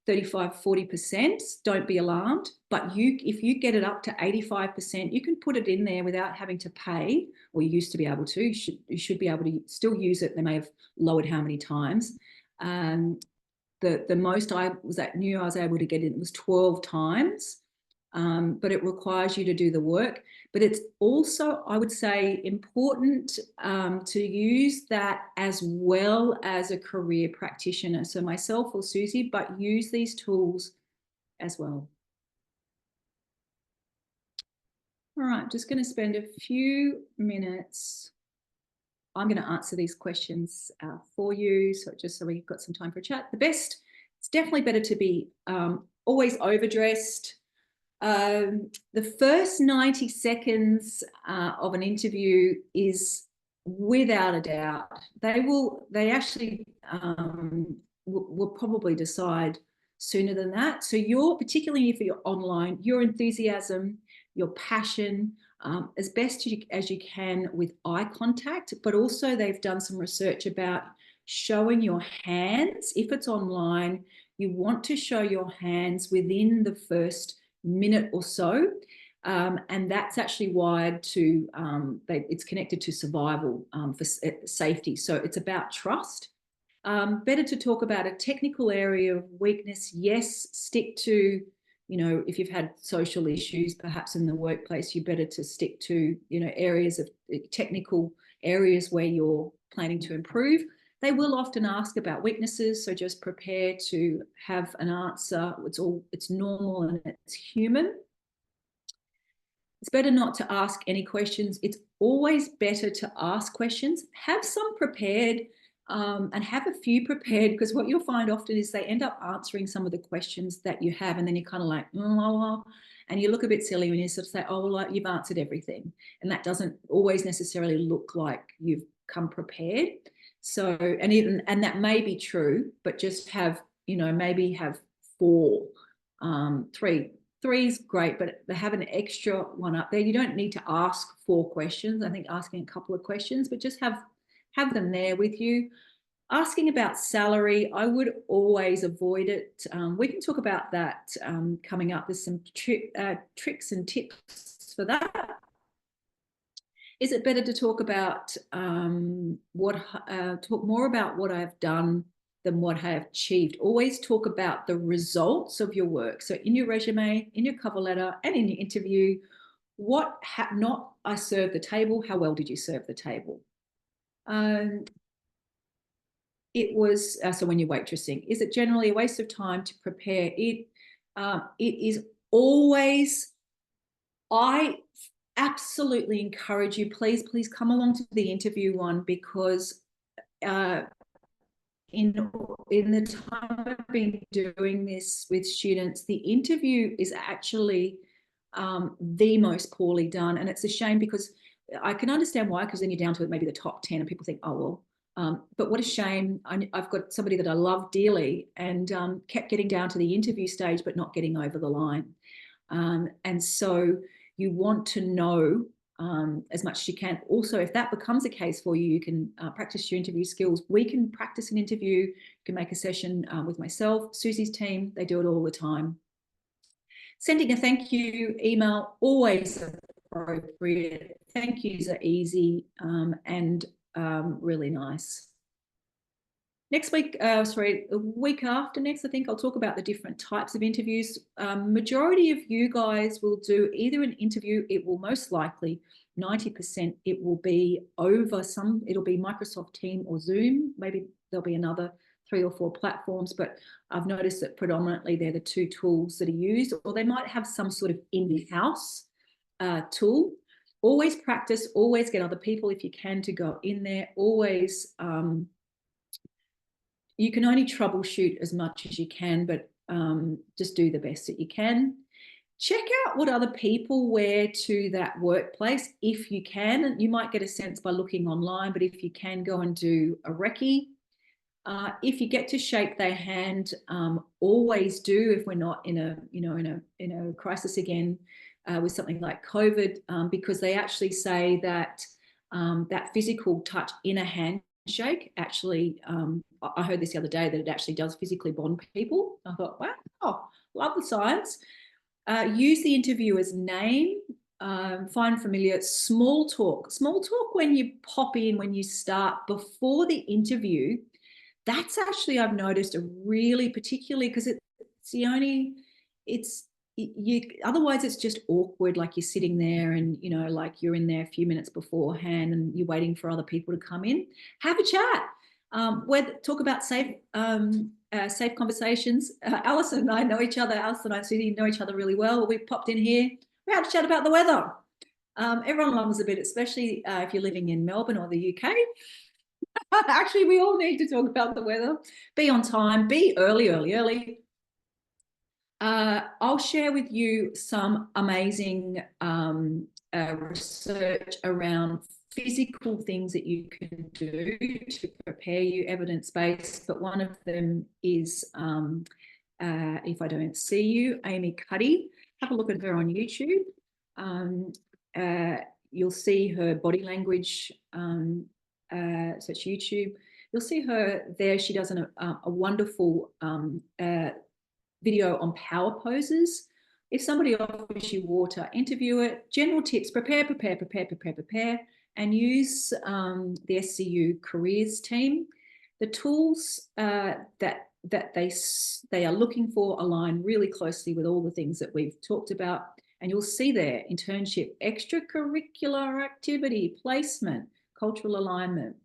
35–40%. Don't be alarmed, but if you get it up to 85%, you can put it in there without having to pay, or you used to be able to. You should be able to still use it. They may have lowered how many times. The most I was able to get it was 12 times, but it requires you to do the work. But it's also, I would say, important to use that as well as a career practitioner. So myself or Susie, but use these tools as well. All right, just going to spend a few minutes. I'm going to answer these questions for you, so just so we've got some time for a chat. It's definitely better to be always overdressed. The first 90 seconds of an interview is without a doubt. They actually will probably decide sooner than that. So particularly if you're online, your enthusiasm, your passion, as best as you can with eye contact, but also they've done some research about showing your hands. If it's online, you want to show your hands within the first minute or so. And that's actually wired to, it's connected to survival for safety. So it's about trust. Better to talk about a technical area of weakness. Yes, stick to, if you've had social issues, perhaps in the workplace, you better to stick to, areas of technical areas where you're planning to improve. They will often ask about weaknesses, so just prepare to have an answer. It's normal and it's human. It's better not to ask any questions. It's always better to ask questions. Have some prepared and have a few prepared, because what you'll find often is they end up answering some of the questions that you have, and then you're kind of like, oh, and you look a bit silly when you sort of say, oh, well, you've answered everything. And that doesn't always necessarily look like you've come prepared. So, and that may be true, but just have, maybe have 4, 3. 3 is great, but they have an extra one up there. You don't need to ask 4 questions. I think asking a couple of questions, but just have them there with you. Asking about salary, I would always avoid it. We can talk about that coming up. There's some tricks and tips for that. Is it better to talk about talk more about what I've done than what I have achieved? Always talk about the results of your work. So in your resume, in your cover letter, and in your interview, not I served the table, how well did you serve the table? It was, so when you're waitressing, is it generally a waste of time to prepare? It is always, I absolutely encourage you, please come along to the interview one, because in the time I've been doing this with students, the interview is actually the most poorly done. And it's a shame, because I can understand why, because then you're down to maybe the top 10 and people think, oh, well, but what a shame. I've got somebody that I love dearly and kept getting down to the interview stage, but not getting over the line. And so you want to know as much as you can. Also, if that becomes a case for you, you can practice your interview skills. We can practice an interview. You can make a session with myself, Susie's team. They do it all the time. Sending a thank you email, always appropriate. Thank yous are easy and really nice. Next week, sorry, a week after next, I think I'll talk about the different types of interviews. Majority of you guys will do either an interview, it will most likely, 90%, it will be over it'll be Microsoft Teams or Zoom. Maybe there'll be another 3 or 4 platforms, but I've noticed that predominantly they're the 2 tools that are used, or they might have some sort of in-house tool. Always practice, always get other people if you can to go in there, always, you can only troubleshoot as much as you can, but just do the best that you can. Check out what other people wear to that workplace if you can. And you might get a sense by looking online, but if you can, go and do a recce. If you get to shake their hand, always do, if we're not in a crisis again with something like COVID, because they actually say that that physical touch in a handshake actually, I heard this the other day, that it actually does physically bond people. I thought, wow, love the science. Use the interviewer's name. Find familiar. Small talk when you pop in, when you start before the interview. That's actually, I've noticed, a really, particularly because otherwise it's just awkward, like you're sitting there and, like you're in there a few minutes beforehand and you're waiting for other people to come in. Have a chat. Talk about safe conversations. Alison and I know each other. Alison and I, Susie, know each other really well. We popped in here. We had to chat about the weather. Everyone loves a bit, especially if you're living in Melbourne or the UK. Actually, we all need to talk about the weather. Be on time, be early. I'll share with you some amazing research around physical things that you can do to prepare you, evidence-based, but one of them is If I Don't See You, Amy Cuddy. Have a look at her on YouTube. You'll see her body language, such YouTube. You'll see her there. She does a wonderful video on power poses. If somebody offers you water, interview it. General tips: prepare, and use the SCU careers team. The tools that they are looking for align really closely with all the things that we've talked about. And you'll see there: internship, extracurricular activity, placement, cultural alignment.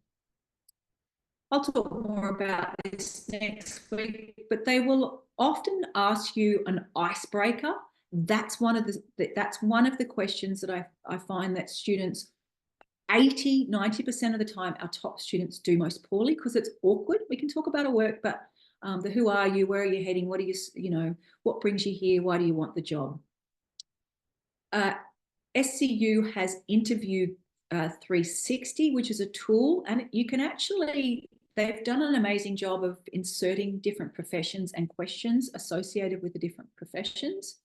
I'll talk more about this next week, but they will often ask you an icebreaker. That's one of the questions that I find that students, 80–90% of the time, our top students do most poorly, because it's awkward. We can talk about our work, but the who are you, where are you heading, what are you, what brings you here, why do you want the job? SCU has Interview 360, which is a tool, and you can actually, they've done an amazing job of inserting different professions and questions associated with the different professions.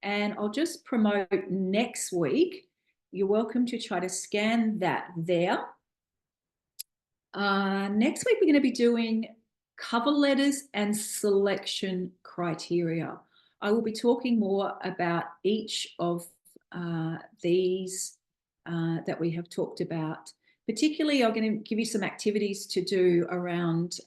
And I'll just promote next week. You're welcome to try to scan that there. Next week, we're going to be doing cover letters and selection criteria. I will be talking more about each of these that we have talked about. Particularly, I'm going to give you some activities to do around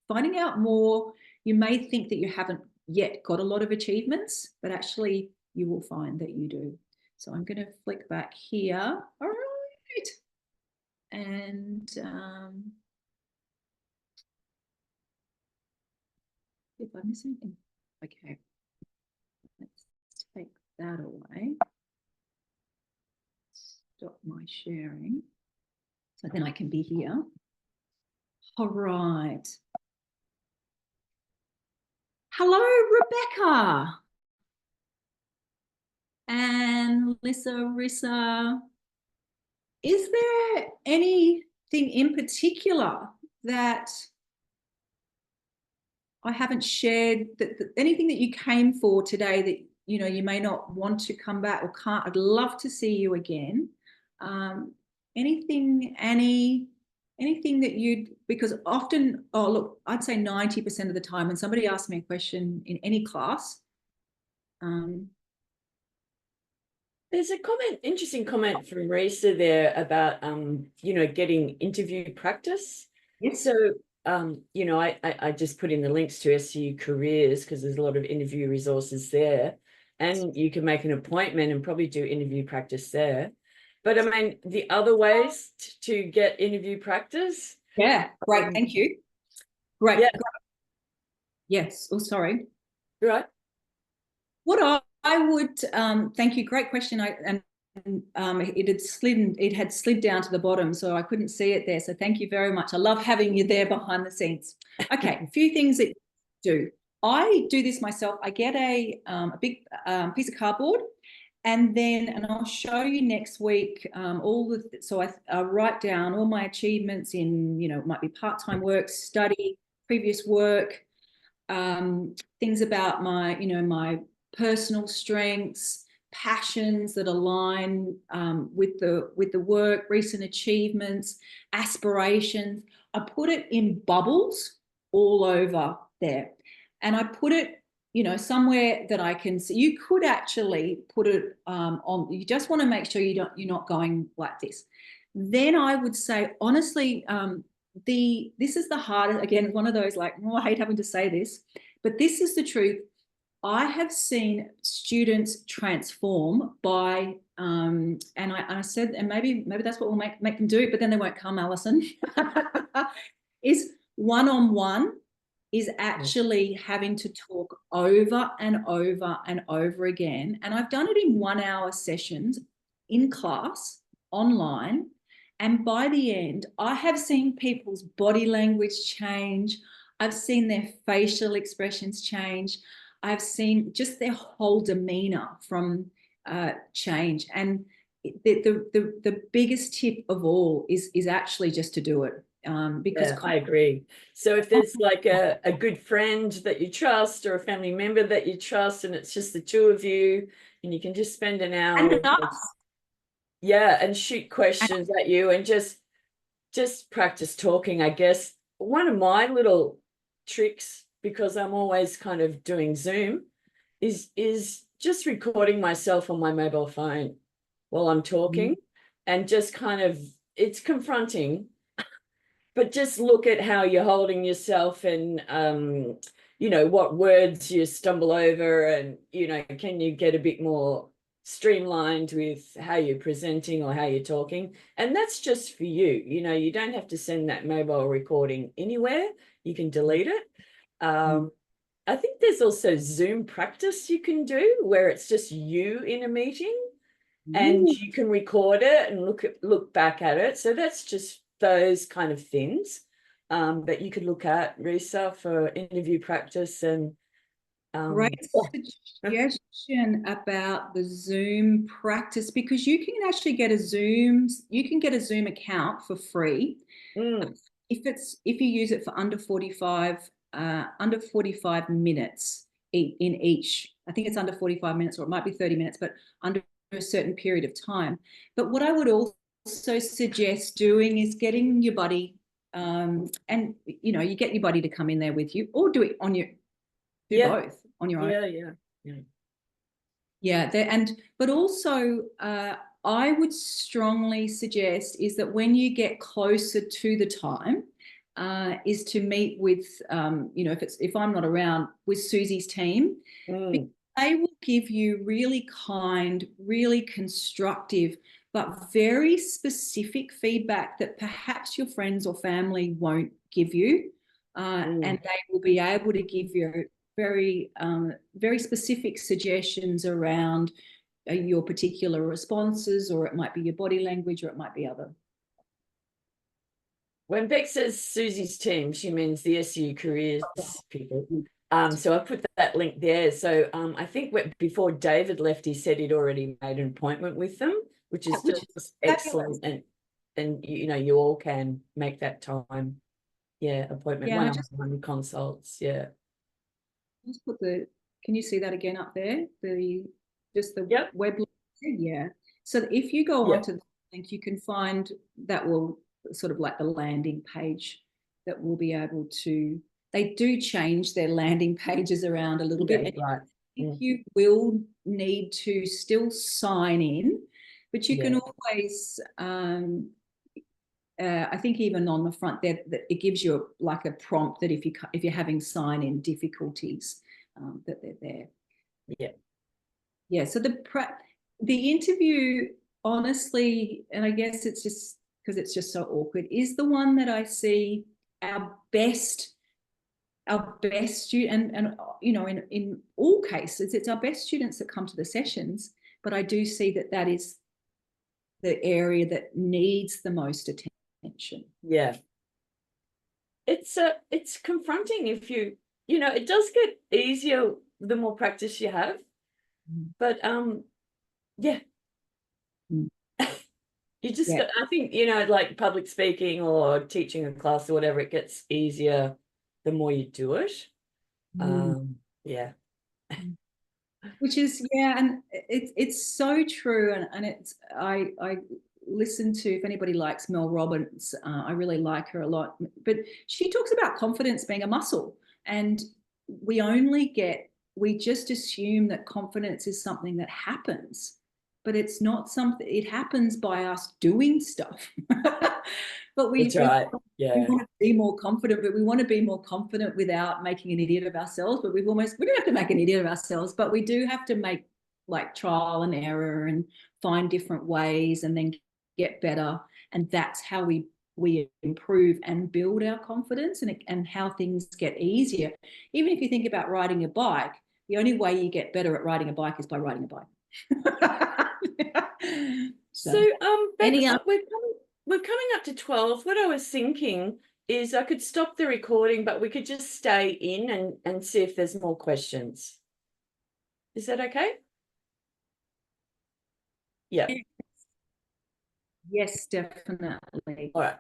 finding out more. You may think that you haven't yet got a lot of achievements, but actually you will find that you do. So I'm going to flick back here. All right. And if I'm missing anything, okay. Let's take that away. Stop my sharing. So then I can be here. All right. Hello, Rebecca. And Rissa. Is there anything in particular that I haven't shared, anything that you came for today that you may not want to come back or can't? I'd love to see you again. Anything, Annie, anything that because often, oh look, I'd say 90% of the time when somebody asks me a question in any class, there's a interesting comment from Risa there about getting interview practice. Yes. So I just put in the links to SCU careers because there's a lot of interview resources there, and you can make an appointment and probably do interview practice there. But I mean, the other ways to get interview practice. Yeah, great. Thank you. Great. Yeah. Great. Yes. Oh, sorry. Right. What I would thank you. Great question. It had slid down to the bottom, so I couldn't see it there. So thank you very much. I love having you there behind the scenes. Okay, a few things that you do. I do this myself. I get a big piece of cardboard, and I'll show you next week so I write down all my achievements in, it might be part-time work, study, previous work, things about my, my personal strengths, passions that align with the work, recent achievements, aspirations. I put it in bubbles all over there, and I put it somewhere that I can see. You could actually put it on. You just want to make sure you're not going like this. Then I would say, honestly, this is the hardest. Again, one of those like, I hate having to say this, but this is the truth. I have seen students transform by, and I said, and maybe that's what will make them do it, but then they won't come, Alison, is one-on-one is actually having to talk over and over and over again. And I've done it in 1 hour sessions. in class, online. And by the end, I have seen people's body language change. I've seen their facial expressions change. I've seen just their whole demeanor from change. And the biggest tip of all is actually just to do it. Because yeah, I agree. So if there's like a good friend that you trust or a family member that you trust, and it's just the two of you, and you can just spend an hour and yeah, and shoot questions at you and just practice talking, I guess. One of my little tricks, because I'm always kind of doing Zoom, is just recording myself on my mobile phone while I'm talking, and just kind of, it's confronting, but just look at how you're holding yourself, and you know, what words you stumble over, and you know, can you get a bit more streamlined with how you're presenting or how you're talking. And that's just for you. You know, you don't have to send that mobile recording anywhere. You can delete it. I think there's also Zoom practice you can do where it's just you in a meeting, and you can record it and look back at it. So that's just those kind of things that you could look at, Risa, for interview practice. And great suggestion about the Zoom practice, because you can actually get a Zoom account for free. If you use it for under 45 minutes in each. I think it's under 45 minutes, or it might be 30 minutes, but under a certain period of time. But what I would also suggest doing is getting your buddy, and you know, you get your buddy to come in there with you, or do it on your both on your own. But also I would strongly suggest is that when you get closer to the time, is to meet with you know, if I'm not around, with Susie's team. They will give you really kind, really constructive, but very specific feedback that perhaps your friends or family won't give you. And they will be able to give you very, very specific suggestions around your particular responses, or it might be your body language, or it might be other. When Beck says Susie's team, she means the SU careers people. So I put that link there. So I think before David left, he said he'd already made an appointment with them, which is just excellent. And you know, you all can make that time. Yeah, appointment, one-on-one consults. Yeah. Just put can you see that again up there? Web link. Yeah. So if you go onto the link, you can find that will sort of like the landing page that will be able to. They do change their landing pages around a little bit. Right. You will need to still sign in, but you can always, I think even on the front there, that it gives you like a prompt that if you're having sign-in difficulties, that they're there. Yeah. So the interview, honestly, and I guess it's just because it's just so awkward, is the one that I see our best student, and you know, in all cases, it's our best students that come to the sessions, but I do see that is the area that needs the most attention. Yeah. It's confronting if you know, it does get easier the more practice you have, but you just got, I think, you know, like public speaking or teaching a class or whatever, it gets easier the more you do it. Which is, and it's so true. And it's, I listen to, if anybody likes Mel Robbins, I really like her a lot, but she talks about confidence being a muscle, and we just assume that confidence is something that happens, but it's not something, it happens by us doing stuff. But we want to be more confident, but we want to be more confident without making an idiot of ourselves. But we don't have to make an idiot of ourselves, but we do have to make like trial and error and find different ways and then get better. And that's how we improve and build our confidence, and how things get easier. Even if you think about riding a bike, the only way you get better at riding a bike is by riding a bike. So, Any Beck, other- we're coming up to 12. What I was thinking is I could stop the recording, but we could just stay in and see if there's more questions. Is that okay? Yeah. Yes, definitely. All right.